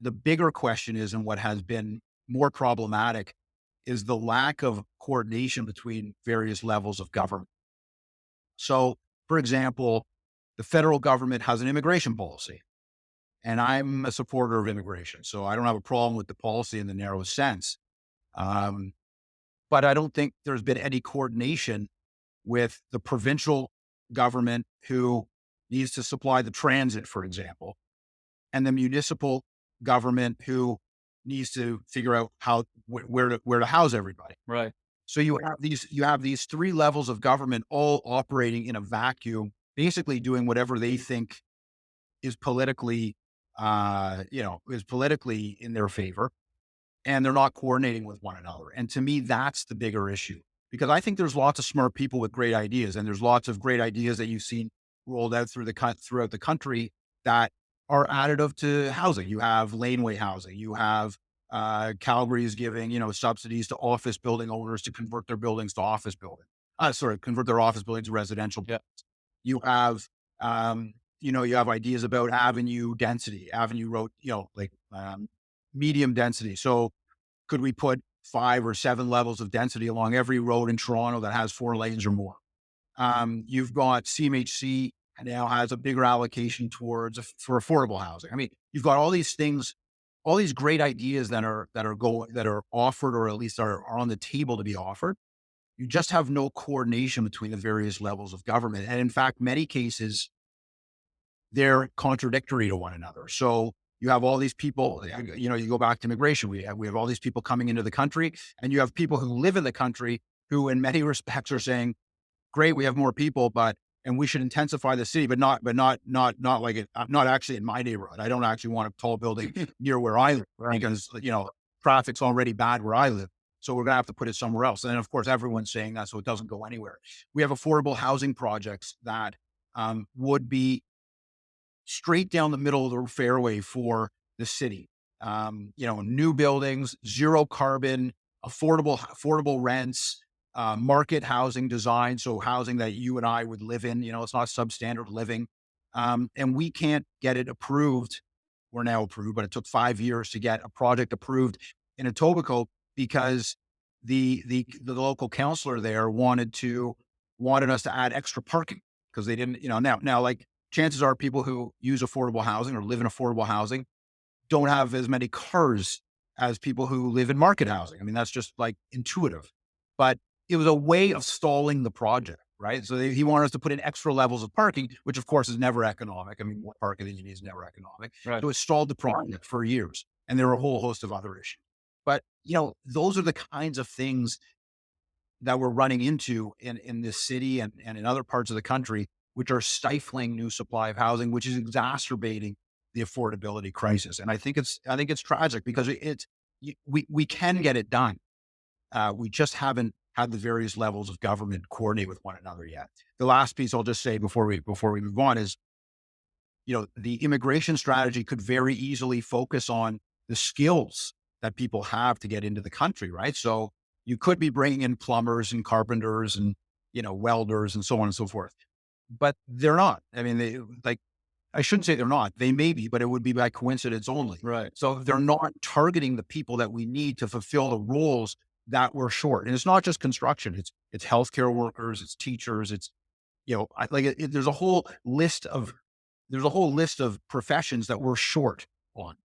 [SPEAKER 2] the bigger question is, and what has been more problematic, is the lack of coordination between various levels of government. So, for example, the federal government has an immigration policy, and I'm a supporter of immigration, so I don't have a problem with the policy in the narrowest sense. Um, but I don't think there's been any coordination with the provincial government, who needs to supply the transit, for example, and the municipal government, who needs to figure out where to house everybody.
[SPEAKER 1] Right.
[SPEAKER 2] So you have these three levels of government all operating in a vacuum, basically doing whatever they think is politically, is politically in their favor, and they're not coordinating with one another. And to me, that's the bigger issue, because I think there's lots of smart people with great ideas, and there's lots of great ideas that you've seen rolled out throughout the country that are additive to housing. You have laneway housing. You have Calgary is giving, subsidies to office building owners to convert their buildings to office building. Convert their office buildings to residential.
[SPEAKER 1] Yeah.
[SPEAKER 2] You have, you have ideas about avenue density, avenue road, medium density. So could we put 5 or 7 levels of density along every road in Toronto that has 4 lanes or more? You've got CMHC now has a bigger allocation for affordable housing. I mean, you've got all these things, all these great ideas that are offered, or at least are on the table to be offered. You just have no coordination between the various levels of government. And in fact, many cases, they're contradictory to one another. So you have all these people, you go back to immigration, we have all these people coming into the country, and you have people who live in the country who in many respects are saying, great, we have more people, and we should intensify the city, but not like it, not actually in my neighborhood. I don't actually want a tall building near where I live, right? Because, traffic's already bad where I live. So we're going to have to put it somewhere else. And then of course, everyone's saying that, so it doesn't go anywhere. We have affordable housing projects that would be straight down the middle of the fairway for the city. New buildings, zero carbon, affordable rents, market housing design. So housing that you and I would live in, it's not substandard living. And we can't get it approved. We're now approved, but it took 5 years to get a project approved in Etobicoke because the local councillor there wanted us to add extra parking because they didn't, now like chances are people who use affordable housing or live in affordable housing don't have as many cars as people who live in market housing. I mean, that's just like intuitive, but it was a way of stalling the project, right? So he wanted us to put in extra levels of parking, which of course is never economic. I mean, more parking than you need is never economic.
[SPEAKER 1] Right.
[SPEAKER 2] So it stalled the project for years. And there were a whole host of other issues. But, those are the kinds of things that we're running into in this city and in other parts of the country, which are stifling new supply of housing, which is exacerbating the affordability crisis. And I think it's tragic because we can get it done. We just haven't had the various levels of government coordinate with one another yet. The last piece I'll just say before we move on is, the immigration strategy could very easily focus on the skills that people have to get into the country, right? So you could be bringing in plumbers and carpenters and, welders and so on and so forth, but they're not. I mean, I shouldn't say they're not. They may be, but it would be by coincidence only.
[SPEAKER 1] Right.
[SPEAKER 2] So they're not targeting the people that we need to fulfill the roles that we're short. And it's not just construction. It's healthcare workers, it's teachers, it's there's a whole list of professions that we're short on.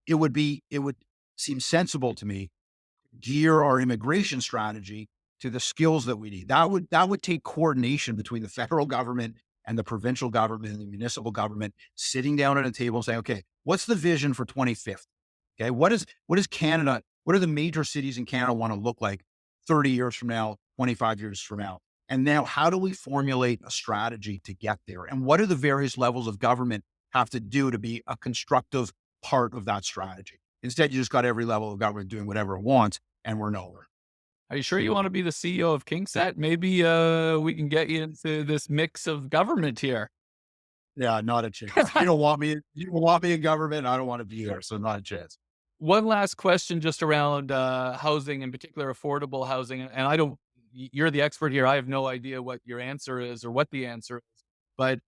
[SPEAKER 2] It would seem sensible to me gear our immigration strategy to the skills that we need. That would take coordination between the federal government and the provincial government and the municipal government sitting down at a table and saying, okay, what's the vision for 2050? Okay, what is Canada? What are the major cities in Canada want to look like 30 years from now, 25 years from now? And now, how do we formulate a strategy to get there? And what do the various levels of government have to do to be a constructive part of that strategy? Instead, you just got every level of government doing whatever it wants, and we're nowhere.
[SPEAKER 1] Are you sure you want to be the CEO of KingSett? Maybe we can get you into this mix of government here.
[SPEAKER 2] Yeah, not a chance. You don't want me. You don't want me in government. I don't want to be there. So not a chance.
[SPEAKER 1] One last question just around housing, in particular affordable housing. And I don't, you're the expert here. I have no idea what your answer is or what the answer is. But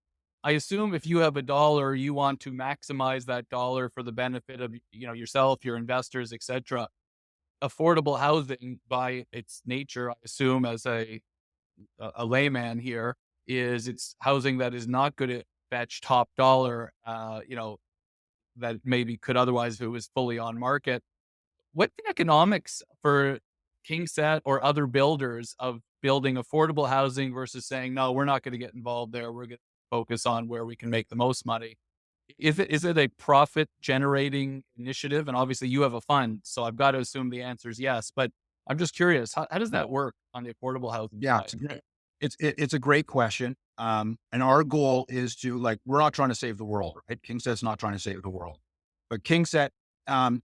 [SPEAKER 1] I assume if you have a dollar, you want to maximize that dollar for the benefit of yourself, your investors, etc. Affordable housing, by its nature, I assume, as a layman here, is it's housing that is not going to fetch top dollar. That maybe could otherwise if it was fully on market. What's the economics for KingSett or other builders of building affordable housing versus saying, no, we're not going to get involved there. We're going to focus on where we can make the most money. Is it a profit generating initiative? And obviously you have a fund, so I've got to assume the answer is yes. But I'm just curious, how does that work on the affordable housing
[SPEAKER 2] Yeah,
[SPEAKER 1] side?
[SPEAKER 2] it's a great question. And our goal is to we're not trying to save the world, right? KingSet's not trying to save the world, but KingSett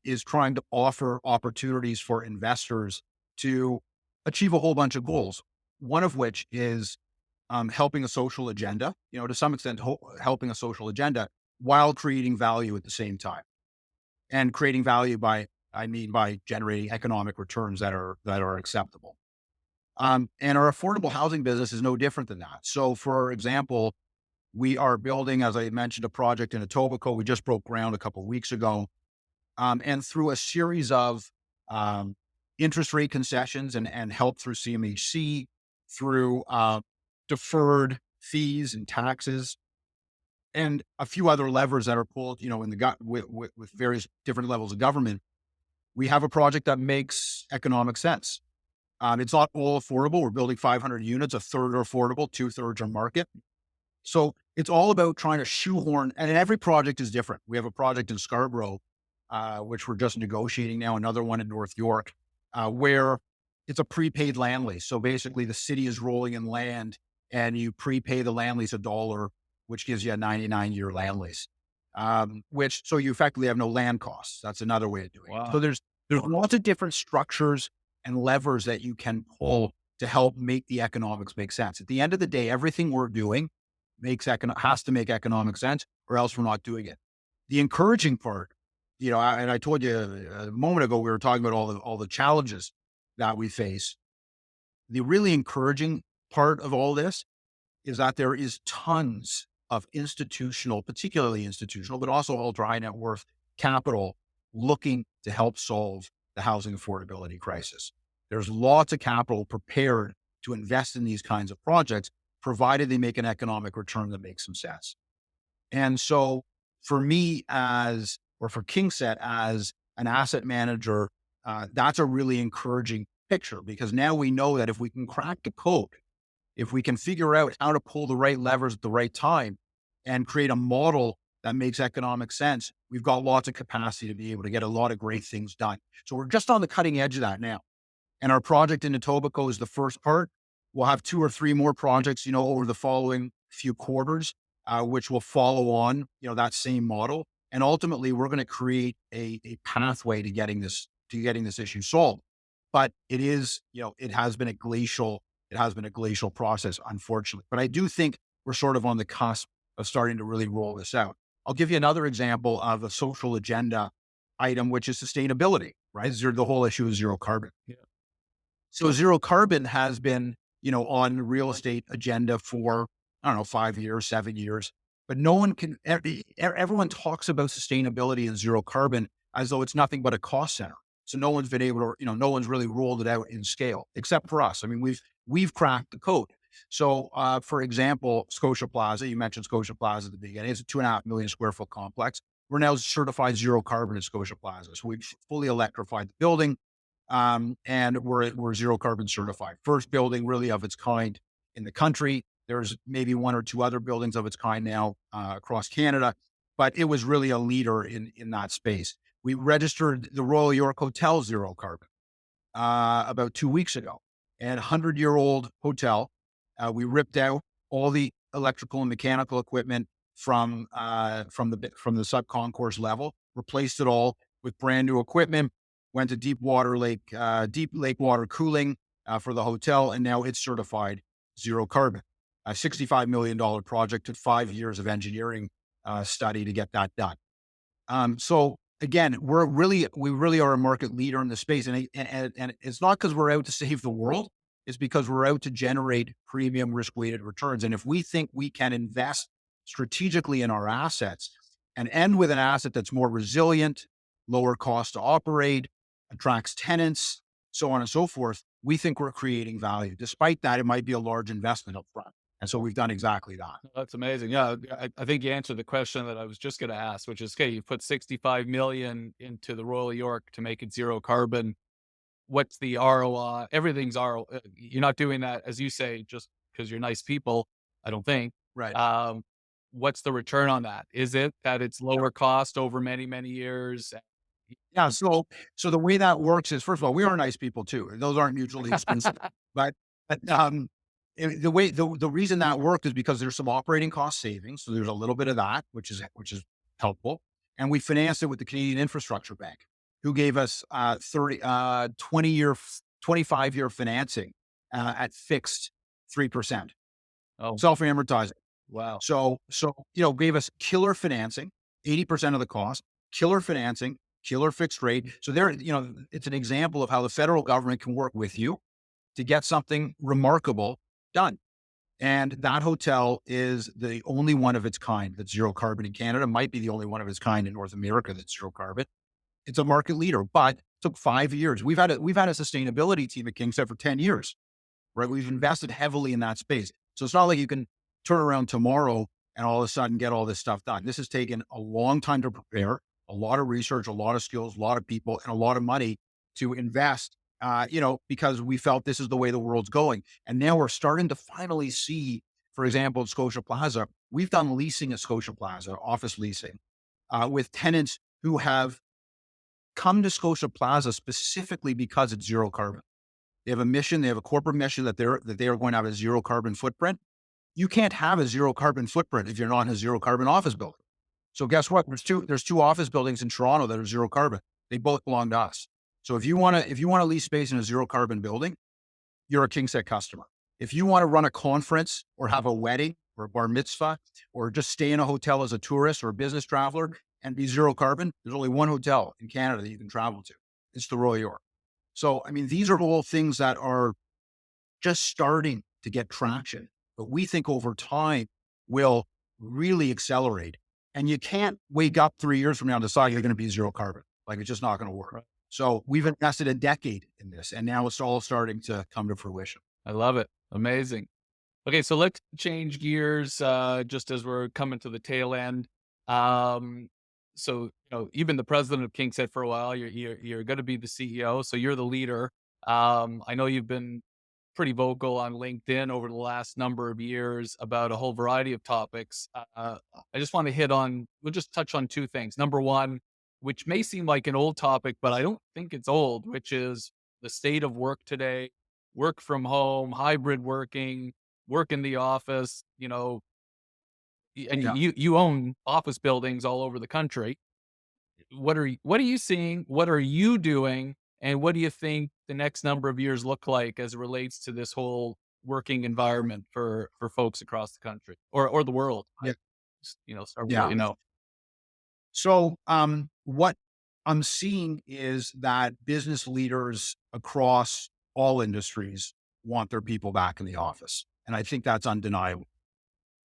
[SPEAKER 2] is trying to offer opportunities for investors to achieve a whole bunch of goals. One of which is helping a social agenda, to some extent, helping a social agenda while creating value at the same time. And creating value by generating economic returns that are acceptable. And our affordable housing business is no different than that. So, for example, we are building, as I mentioned, a project in Etobicoke. We just broke ground a couple of weeks ago, and through a series of interest rate concessions and help through CMHC, through deferred fees and taxes, and a few other levers that are pulled, in the gut with various different levels of government, we have a project that makes economic sense. It's not all affordable. We're building 500 units, a third are affordable, two-thirds are market. So it's all about trying to shoehorn, and every project is different. We have a project in Scarborough, which we're just negotiating now, another one in North York, where it's a prepaid land lease. So basically the city is rolling in land and you prepay the land lease $1, which gives you a 99-year land lease. So you effectively have no land costs. That's another way of doing it. So
[SPEAKER 1] Wow.
[SPEAKER 2] there's lots of different structures and levers that you can pull to help make the economics make sense. At the end of the day, everything we're doing has to make economic sense, or else we're not doing it. The encouraging part, and I told you a moment ago, we were talking about all the challenges that we face. The really encouraging part of all this is that there is tons of particularly institutional, but also ultra high net worth capital looking to help solve the housing affordability crisis. There's lots of capital prepared to invest in these kinds of projects, provided they make an economic return that makes some sense. And so for me for KingSett as an asset manager, that's a really encouraging picture because now we know that if we can crack the code, if we can figure out how to pull the right levers at the right time and create a model that makes economic sense, we've got lots of capacity to be able to get a lot of great things done. So we're just on the cutting edge of that now. And our project in Etobicoke is the first part. We'll have 2 or 3 more projects, over the following few quarters, which will follow on, that same model. And ultimately, we're going to create a pathway to getting this issue solved. But it has been a glacial process, unfortunately. But I do think we're sort of on the cusp of starting to really roll this out. I'll give you another example of a social agenda item, which is sustainability, right? The whole issue is zero carbon.
[SPEAKER 1] Yeah.
[SPEAKER 2] So zero carbon has been, on the real estate agenda for, I don't know, 5 years, 7 years, but no one can, everyone talks about sustainability and zero carbon as though it's nothing but a cost center. So no one's been able to, no one's really rolled it out in scale except for us. I mean, we've cracked the code. So, for example, Scotia Plaza, you mentioned Scotia Plaza at the beginning. It's a 2.5 million square foot complex. We're now certified zero carbon at Scotia Plaza. So we've fully electrified the building. And we're zero carbon certified. First building really of its kind in the country. There's maybe 1 or 2 other buildings of its kind now across Canada, but it was really a leader in that space. We registered the Royal York Hotel zero carbon about 2 weeks ago, and 100-year-old hotel. We ripped out all the electrical and mechanical equipment from the subconcourse level, replaced it all with brand new equipment. Went to deep lake water cooling for the hotel, and now it's certified zero carbon. A $65 million project, took 5 years of engineering study to get that done. So again, we really are a market leader in the space, and it's not because we're out to save the world. It's because we're out to generate premium risk-weighted returns. And if we think we can invest strategically in our assets and end with an asset that's more resilient, lower cost to operate, attracts tenants, so on and so forth, we think we're creating value. Despite that, it might be a large investment up front. And so we've done exactly that.
[SPEAKER 1] That's amazing. Yeah, I think you answered the question that I was just going to ask, which is, okay, you put 65 million into the Royal York to make it zero carbon. What's the ROI? Everything's ROI. You're not doing that, as you say, just because you're nice people, I don't think.
[SPEAKER 2] Right.
[SPEAKER 1] What's the return on that? Is it that it's lower cost over many, many years?
[SPEAKER 2] Yeah. So the way that works is, first of all, we are nice people too. Those aren't mutually exclusive. But, the reason that worked is because there's some operating cost savings. So there's a little bit of that, which is helpful. And we financed it with the Canadian Infrastructure Bank, who gave us 25-year financing at fixed 3%,
[SPEAKER 1] Oh,
[SPEAKER 2] self-amortizing.
[SPEAKER 1] wow.
[SPEAKER 2] So, gave us killer financing, 80% of the cost, killer financing, killer fixed rate. So it's an example of how the federal government can work with you to get something remarkable done. And that hotel is the only one of its kind that's zero carbon in Canada, might be the only one of its kind in North America that's zero carbon. It's a market leader, but it took 5 years. We've had a sustainability team at KingSett for 10 years, right? We've invested heavily in that space. So it's not like you can turn around tomorrow and all of a sudden get all this stuff done. This has taken a long time to prepare, a lot of research, a lot of skills, a lot of people, and a lot of money to invest, because we felt this is the way the world's going. And now we're starting to finally see, for example, at Scotia Plaza, we've done leasing at Scotia Plaza, office leasing, with tenants who have come to Scotia Plaza specifically because it's zero carbon. They have a mission, they have a corporate mission that they are going to have a zero carbon footprint. You can't have a zero carbon footprint if you're not in a zero carbon office building. So guess what? There's two office buildings in Toronto that are zero carbon. They both belong to us. So if you want to lease space in a zero carbon building, you're a KingSett customer. If you want to run a conference or have a wedding or a bar mitzvah or just stay in a hotel as a tourist or a business traveler and be zero carbon, there's only one hotel in Canada that you can travel to. It's the Royal York. So, I mean, these are all things that are just starting to get traction, but we think over time will really accelerate. And you can't wake up 3 years from now and decide you're going to be zero carbon. Like, it's just not going to work.
[SPEAKER 1] Right.
[SPEAKER 2] So we've invested a decade in this, and now it's all starting to come to fruition.
[SPEAKER 1] I love it. Amazing. Okay, so let's change gears just as we're coming to the tail end. Um, even the president of KingSett for a while, you're going to be the CEO, so you're the leader. I know you've been pretty vocal on LinkedIn over the last number of years about a whole variety of topics. I just want to we'll just touch on two things. Number one, which may seem like an old topic, but I don't think it's old, which is the state of work today, work from home, hybrid working, work in the office, and
[SPEAKER 2] Yeah.
[SPEAKER 1] you own office buildings all over the country. What are you seeing? What are you doing? And what do you think the next number of years look like as it relates to this whole working environment for folks across the country or the world?
[SPEAKER 2] Yeah.
[SPEAKER 1] Start with what
[SPEAKER 2] Yeah.
[SPEAKER 1] you know.
[SPEAKER 2] So, what I'm seeing is that business leaders across all industries want their people back in the office. And I think that's undeniable.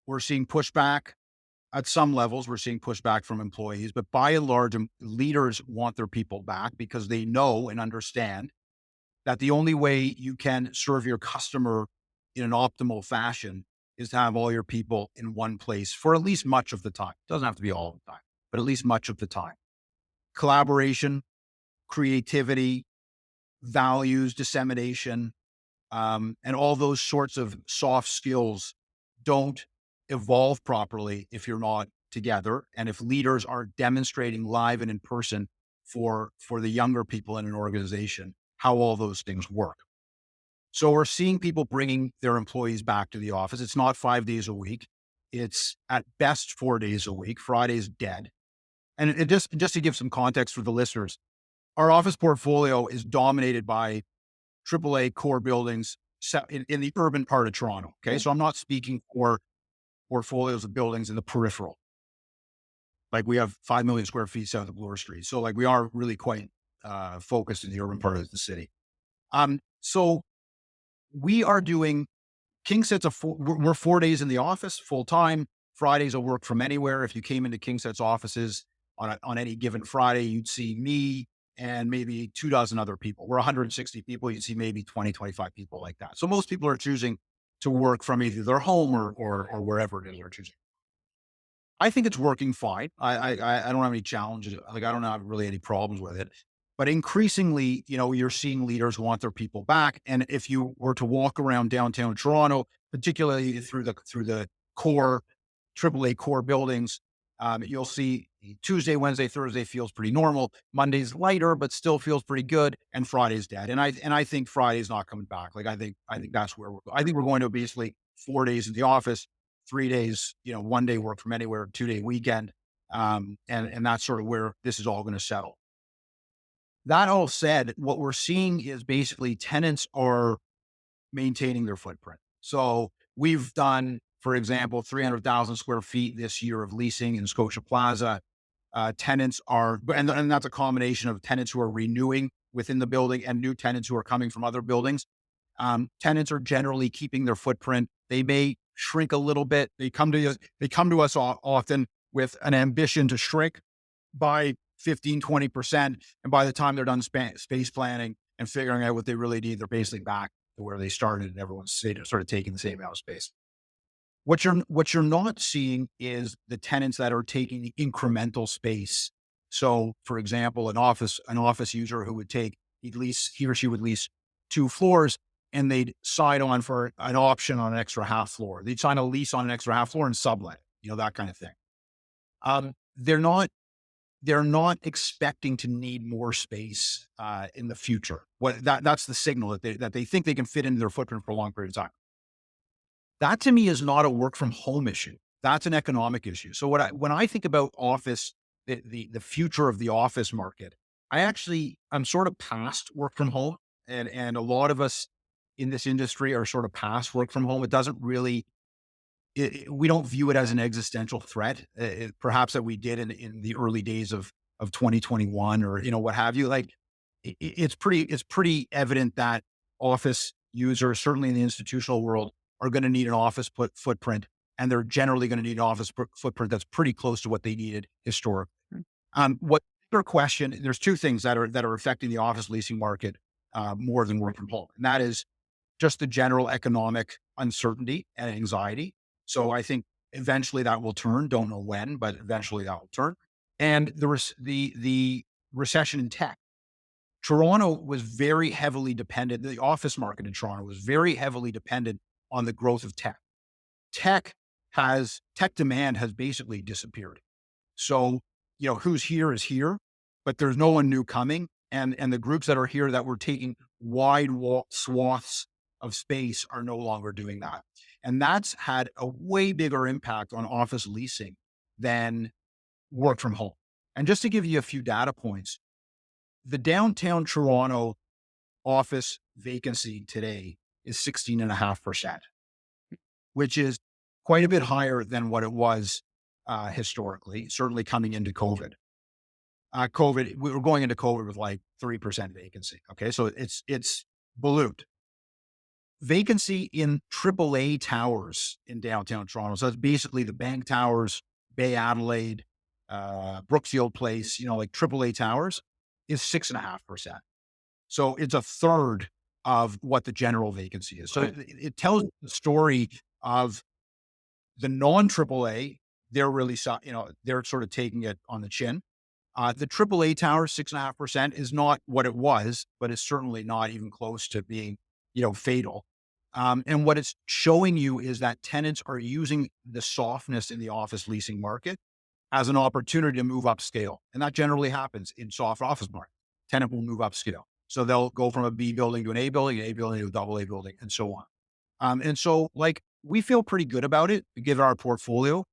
[SPEAKER 2] We're seeing pushback at some levels. We're seeing pushback from employees, but by and large, leaders want their people back because they know and understand that the only way you can serve your customer in an optimal fashion is to have all your people in one place for at least much of the time. It doesn't have to be all the time, but at least much of the time. Collaboration, creativity, values, dissemination, and all those sorts of soft skills don't evolve properly if you're not together and if leaders aren't demonstrating live and in person for the younger people in an organization how all those things work. So we're seeing people bringing their employees back to the office. It's not 5 days a week. It's at best 4 days a week. Friday's dead. And just to give some context for the listeners, our office portfolio is dominated by AAA core buildings in the urban part of Toronto. Okay. So I'm not speaking for portfolios of buildings in the peripheral. Like we have 5 million square feet south of Bloor Street. So like we are really quite focused in the urban part of the city. So we are doing KingSett's we're 4 days in the office full time. Fridays will work from anywhere. If you came into KingSett's offices on any given Friday, you'd see me and maybe 2 dozen other people. We're 160 people. You'd see maybe 20, 25 people like that. So most people are choosing to work from either their home or wherever it is they're choosing. I think it's working fine. I don't have any challenges. Like I don't have really any problems with it. But increasingly, you're seeing leaders want their people back. And if you were to walk around downtown Toronto, particularly through the core AAA core buildings, you'll see Tuesday, Wednesday, Thursday feels pretty normal. Monday's lighter, but still feels pretty good. And Friday's dead. And I think Friday's not coming back. Like I think that's where I think we're going to basically 4 days in the office, 3 days, one day work from anywhere, 2 day weekend. And that's sort of where this is all going to settle. That all said, what we're seeing is basically tenants are maintaining their footprint. So we've done, for example, 300,000 square feet this year of leasing in Scotia Plaza. Tenants are, and that's a combination of tenants who are renewing within the building and new tenants who are coming from other buildings. Tenants are generally keeping their footprint. They may shrink a little bit. They come to us often with an ambition to shrink by 15, 20%. And by the time they're done space planning and figuring out what they really need, they're basically back to where they started and everyone's sort of taking the same amount of space. What you're not seeing is the tenants that are taking the incremental space. So for example, an office user who would take, he or she would lease 2 floors and they'd sign on for an option on an extra half floor. They'd sign a lease on an extra half floor and sublet, that kind of thing. They're not expecting to need more space in the future. That's the signal that they think they can fit into their footprint for a long period of time. That to me is not a work from home issue. That's an economic issue. So when I think about office, the future of the office market, I'm sort of past work from home, and a lot of us in this industry are sort of past work from home. It doesn't really we don't view it as an existential threat, perhaps that we did in the early days of 2021 or what have you. Like it's pretty evident that office users, certainly in the institutional world, are going to need an office footprint, and they're generally going to need an office footprint that's pretty close to what they needed historically. What your question? There's two things that are affecting the office leasing market more than work from home, and that is just the general economic uncertainty and anxiety. So I think eventually that will turn. Don't know when, but eventually that will turn. and the recession in tech. Toronto was very heavily dependent. The office market in Toronto was very heavily dependent on the growth of tech. Tech tech demand has basically disappeared. So, who's here is here, but there's no one new coming. And the groups that are here that were taking swaths of space are no longer doing that. And that's had a way bigger impact on office leasing than work from home. And just to give you a few data points, the downtown Toronto office vacancy today is 16.5%, which is quite a bit higher than what it was historically, certainly coming into COVID. We were going into COVID with like 3% vacancy. Okay. So it's ballooned. Vacancy in AAA towers in downtown Toronto. So that's basically the Bank Towers, Bay Adelaide, Brookfield Place, like AAA towers is 6.5%. So it's a third of what the general vacancy is. So
[SPEAKER 1] Right.
[SPEAKER 2] it tells the story of the non AAA. They're really, they're sort of taking it on the chin. The AAA tower, 6.5% is not what it was, but it's certainly not even close to being, fatal. And what it's showing you is that tenants are using the softness in the office leasing market as an opportunity to move upscale. And that generally happens in soft office market. Tenant will move upscale. So they'll go from a B building to an A building, an A building to a double A building, and so on. And so like we feel pretty good about it, given our portfolio.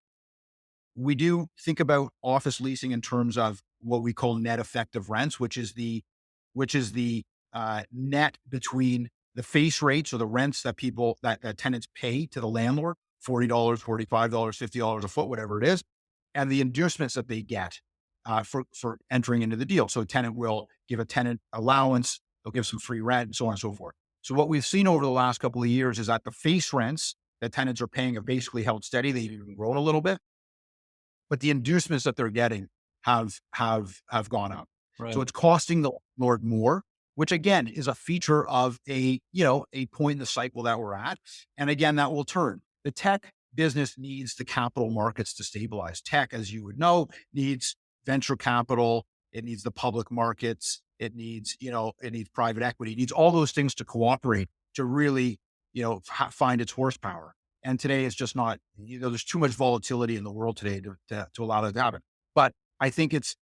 [SPEAKER 2] We do think about office leasing in terms of what we call net effective rents, which is the net between the face rates or the rents that that tenants pay to the landlord, $40, $45, $50 a foot, whatever it is, and the inducements that they get for entering into the deal. So a tenant will give a tenant allowance, they'll give some free rent, and so on and so forth. So what we've seen over the last couple of years is that the face rents that tenants are paying have basically held steady. They've even grown a little bit, but the inducements that they're getting have gone up. So
[SPEAKER 1] Right.
[SPEAKER 2] it's costing the landlord more, which again is a feature of a point in the cycle that we're at. And again, that will turn. The tech business needs the capital markets to stabilize. Tech, as you would know, needs venture capital. It needs the public markets. It needs private equity. It needs all those things to cooperate to really, find its horsepower. And today it's just not, there's too much volatility in the world today to allow that to happen. But I think it's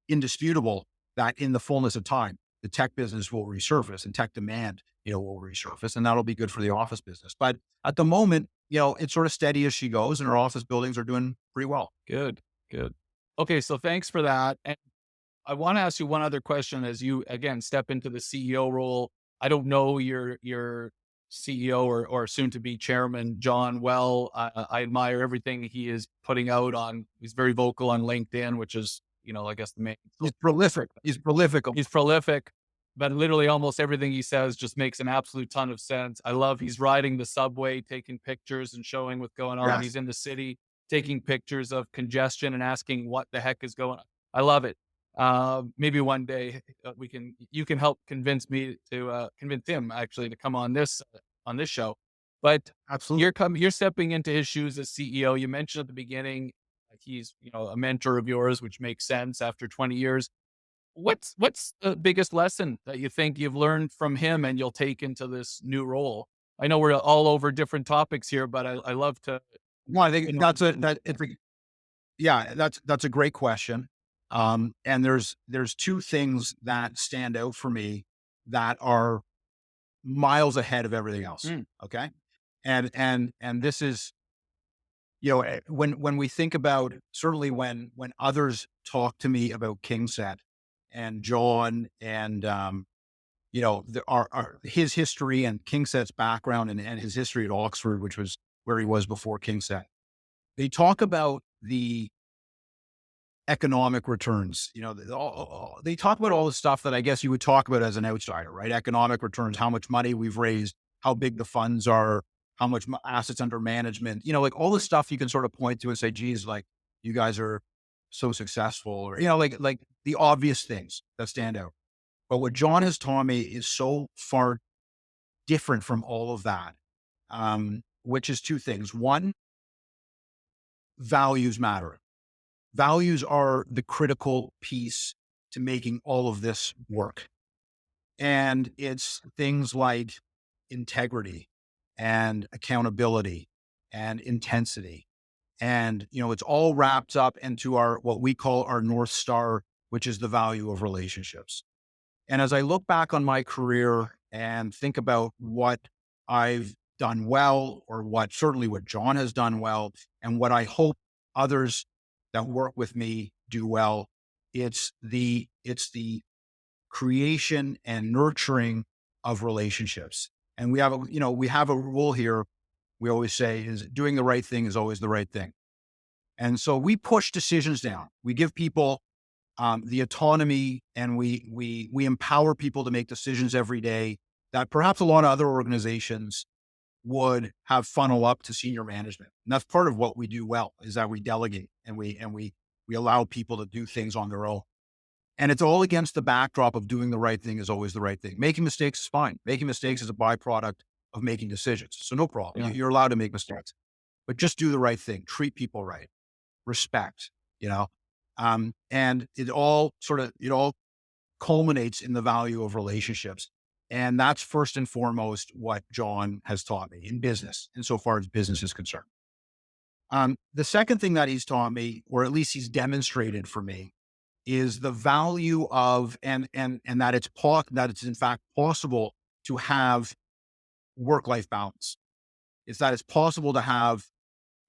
[SPEAKER 2] indisputable that in the fullness of time, the tech business will resurface and tech demand, will resurface, and that'll be good for the office business. But at the moment, it's sort of steady as she goes, and our office buildings are doing pretty well.
[SPEAKER 1] Good. Good. Okay. So thanks for that. And I want to ask you one other question as you again step into the CEO role. I don't know your CEO or soon to be chairman, John, well. I admire everything he is putting out on. He's very vocal on LinkedIn, which is, I guess the main.
[SPEAKER 2] He's prolific. He's prolific.
[SPEAKER 1] He's prolific, but literally almost everything he says just makes an absolute ton of sense. I love he's riding the subway, taking pictures and showing what's going on.
[SPEAKER 2] Yes.
[SPEAKER 1] He's in the city taking pictures of congestion and asking what the heck is going on. I love it. Maybe one day you can help convince me to convince him actually to come on this show. But
[SPEAKER 2] Absolutely.
[SPEAKER 1] you're stepping into his shoes as CEO. You mentioned at the beginning he's a mentor of yours, which makes sense after 20 years. What's the biggest lesson that you think you've learned from him and you'll take into this new role? I know we're all over different topics here, but I love to,
[SPEAKER 2] Well, I think
[SPEAKER 1] you know,
[SPEAKER 2] that's a that it's a yeah, that's a great question. And there's two things that stand out for me that are miles ahead of everything else.
[SPEAKER 1] mm,
[SPEAKER 2] Okay. And this is, when we think about, certainly when others talk to me about KingSett and John and, his history and KingSett's background and his history at Oxford, which was where he was before KingSett, they talk about the economic returns. They talk about all the stuff that I guess you would talk about as an outsider, right? Economic returns, how much money we've raised, how big the funds are, how much assets under management, like all the stuff you can sort of point to and say, geez, like you guys are so successful, or, like the obvious things that stand out. But what John has taught me is so far different from all of that, which is two things. One, values matter. values are the critical piece to making all of this work. And it's things like integrity and accountability and intensity. And, it's all wrapped up into our, what we call our North Star, which is the value of relationships. And as I look back on my career and think about what I've done well, or certainly what John has done well, and what I hope others that work with me do well, it's the creation and nurturing of relationships. And we have a rule here. We always say is doing the right thing is always the right thing. And so we push decisions down. We give people the autonomy, and we empower people to make decisions every day that perhaps a lot of other organizations would have funnel up to senior management. And that's part of what we do well, is that we delegate, and we allow people to do things on their own. And it's all against the backdrop of doing the right thing is always the right thing. Making mistakes is fine. Making mistakes is a byproduct of making decisions. So no problem.
[SPEAKER 1] Yeah.
[SPEAKER 2] You're allowed to make mistakes, but just do the right thing. Treat people right. Respect, and it all culminates in the value of relationships. And that's first and foremost what John has taught me in business, insofar as business is concerned. The second thing that he's taught me, or at least he's demonstrated for me, is the value of, and that it's in fact possible to have work-life balance. It's that it's possible to have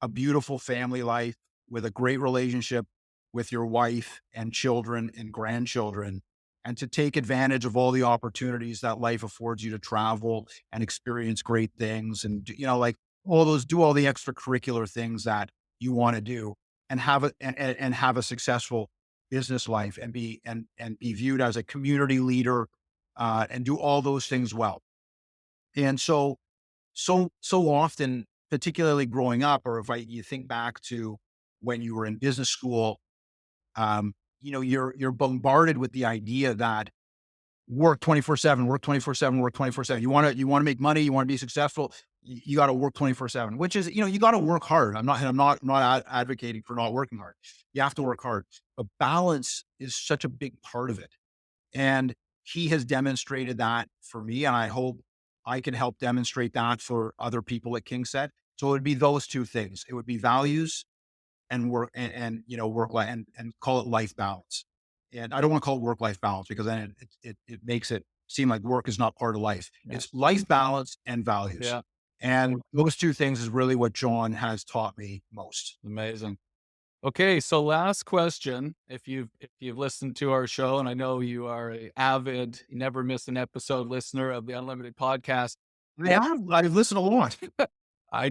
[SPEAKER 2] a beautiful family life with a great relationship with your wife and children and grandchildren, and to take advantage of all the opportunities that life affords you to travel and experience great things, and like do all the extracurricular things that you want to do, and have a successful business life, and be viewed as a community leader, and do all those things well. And so often, particularly growing up, or you think back to when you were in business school, you're bombarded with the idea that work 24/7, work 24/7, work 24/7. You want to make money, you want to be successful, you got to work 24/7, which is, you got to work hard. I'm not advocating for not working hard. You have to work hard, but balance is such a big part of it. And he has demonstrated that for me, and I hope I can help demonstrate that for other people at KingSett. So it would be those two things. It would be values and work, and work life, and call it life balance. And I don't want to call it work life balance, because then it makes it seem like work is not part of life.
[SPEAKER 1] Yeah.
[SPEAKER 2] It's life balance and values.
[SPEAKER 1] Yeah.
[SPEAKER 2] And those two things is really what John has taught me most.
[SPEAKER 1] Amazing. Okay, so last question. If you've listened to our show, and I know you are a avid, you never miss an episode listener of the Unlimited podcast.
[SPEAKER 2] I've listened a lot.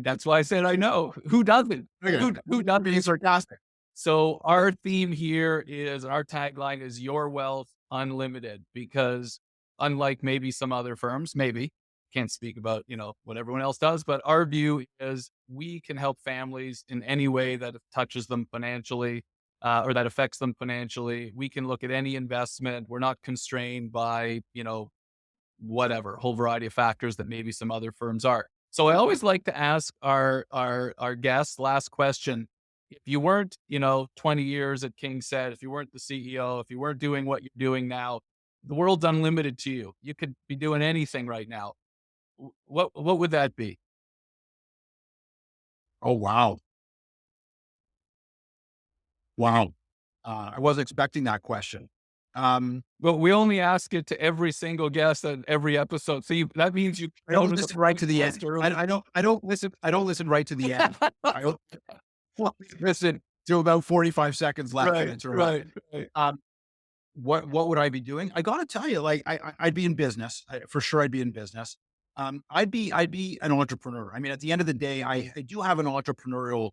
[SPEAKER 1] That's why I said I know. Who doesn't?
[SPEAKER 2] Okay.
[SPEAKER 1] Who
[SPEAKER 2] Not
[SPEAKER 1] doesn't?
[SPEAKER 2] being sarcastic.
[SPEAKER 1] So our theme here our tagline is Your Wealth Unlimited, because unlike maybe some other firms, maybe can't speak about, what everyone else does, but our view is we can help families in any way that touches them financially, or that affects them financially. We can look at any investment. We're not constrained by, whatever, whole variety of factors that maybe some other firms are. So I always like to ask our guests, last question. If you weren't, 20 years at KingSett, if you weren't the CEO, if you weren't doing what you're doing now, the world's unlimited to you. You could be doing anything right now. What would that be?
[SPEAKER 2] Oh, wow. Wow. I wasn't expecting that question.
[SPEAKER 1] Well, we only ask it to every single guest on every episode. So that means you
[SPEAKER 2] I don't
[SPEAKER 1] go to
[SPEAKER 2] listen right to the end.
[SPEAKER 1] early.
[SPEAKER 2] I don't listen right to the end. I don't listen to about 45 seconds left. And
[SPEAKER 1] Right,
[SPEAKER 2] it's right.
[SPEAKER 1] right.
[SPEAKER 2] What would I be doing? I got to tell you, like, I'd be in business. For sure, I'd be in business. I'd be an entrepreneur. I mean, at the end of the day, I do have an entrepreneurial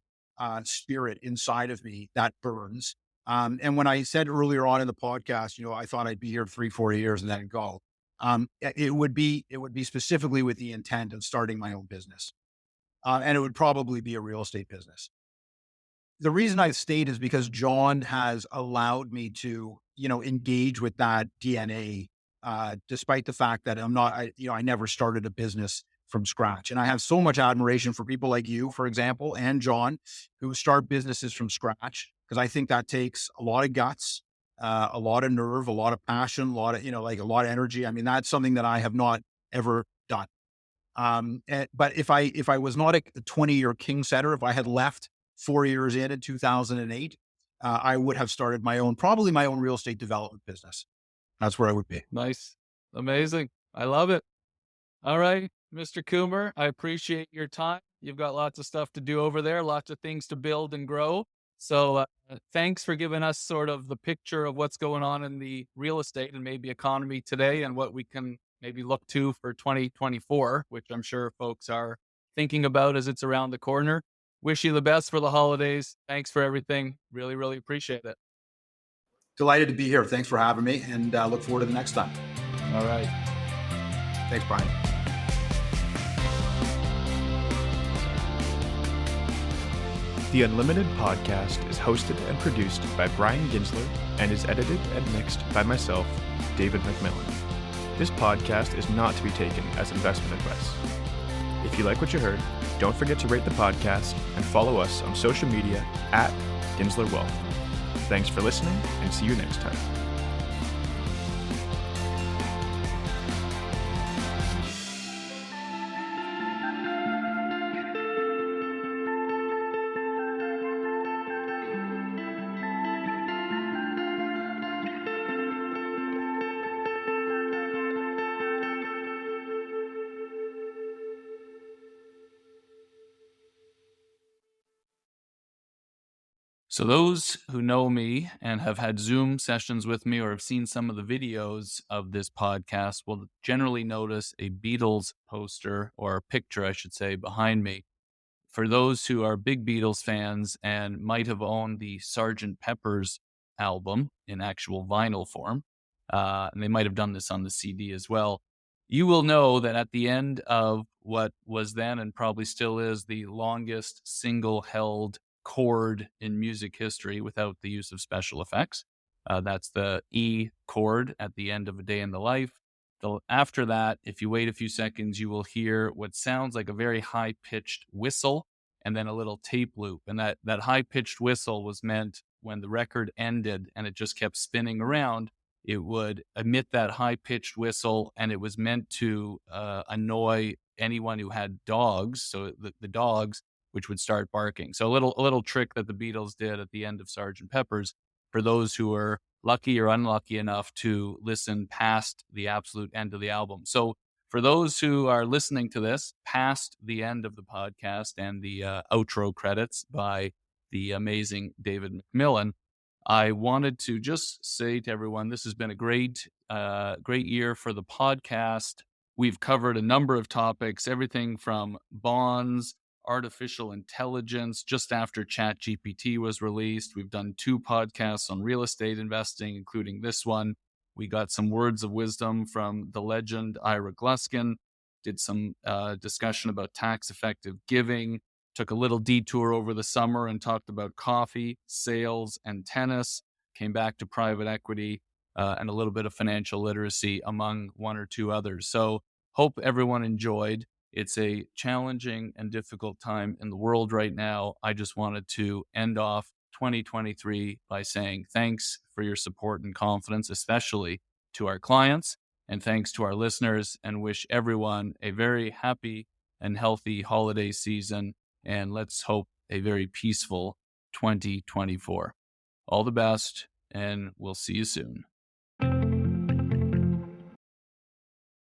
[SPEAKER 2] spirit inside of me that burns. And when I said earlier on in the podcast, I thought I'd be here 3, 4 years and then go. It would be specifically with the intent of starting my own business, and it would probably be a real estate business. The reason I've stayed is because John has allowed me to, engage with that DNA, despite the fact that I never started a business from scratch. And I have so much admiration for people like you, for example, and John, who start businesses from scratch, because I think that takes a lot of guts, a lot of nerve, a lot of passion, a lot of, like a lot of energy. I mean, that's something that I have not ever done. But if I was not a 20-year king setter, if I had left 4 years in 2008, I would have started probably my own real estate development business. That's where I would be.
[SPEAKER 1] Nice. Amazing. I love it. All right, Mr. Kumer, I appreciate your time. You've got lots of stuff to do over there, lots of things to build and grow. So thanks for giving us sort of the picture of what's going on in the real estate and maybe economy today and what we can maybe look to for 2024, which I'm sure folks are thinking about as it's around the corner. Wish you the best for the holidays. Thanks for everything. Really, really appreciate it.
[SPEAKER 2] Delighted to be here. Thanks for having me, and look forward to the next time.
[SPEAKER 1] All right.
[SPEAKER 2] Thanks, Brian.
[SPEAKER 3] The Unlimited podcast is hosted and produced by Brian Ginsler and is edited and mixed by myself, David McMillan. This podcast is not to be taken as investment advice. If you like what you heard, don't forget to rate the podcast and follow us on social media at Ginsler Wealth. Thanks for listening, and see you next time.
[SPEAKER 1] So those who know me and have had Zoom sessions with me or have seen some of the videos of this podcast will generally notice a Beatles poster or a picture, I should say, behind me. For those who are big Beatles fans and might have owned the Sgt. Pepper's album in actual vinyl form, and they might have done this on the CD as well, you will know that at the end of what was then and probably still is the longest single held chord in music history without the use of special effects. That's the E chord at the end of A Day in the Life. After that, if you wait a few seconds, you will hear what sounds like a very high pitched whistle and then a little tape loop. And that high pitched whistle was meant when the record ended and it just kept spinning around, it would emit that high pitched whistle, and it was meant to annoy anyone who had dogs. So the dogs, which would start barking. So a little trick that the Beatles did at the end of Sgt. Pepper's for those who were lucky or unlucky enough to listen past the absolute end of the album. So for those who are listening to this past the end of the podcast and the outro credits by the amazing David McMillan, I wanted to just say to everyone, this has been a great year for the podcast. We've covered a number of topics, everything from bonds, artificial intelligence. Just after ChatGPT was released, we've done 2 podcasts on real estate investing, including this one. We got some words of wisdom from the legend Ira Gluskin, did some discussion about tax effective giving, took a little detour over the summer and talked about coffee, sales, and tennis, came back to private equity, and a little bit of financial literacy, among 1 or 2 others. So hope everyone enjoyed. It's a challenging and difficult time in the world right now. I just wanted to end off 2023 by saying thanks for your support and confidence, especially to our clients, and thanks to our listeners, and wish everyone a very happy and healthy holiday season. And let's hope a very peaceful 2024. All the best, and we'll see you soon.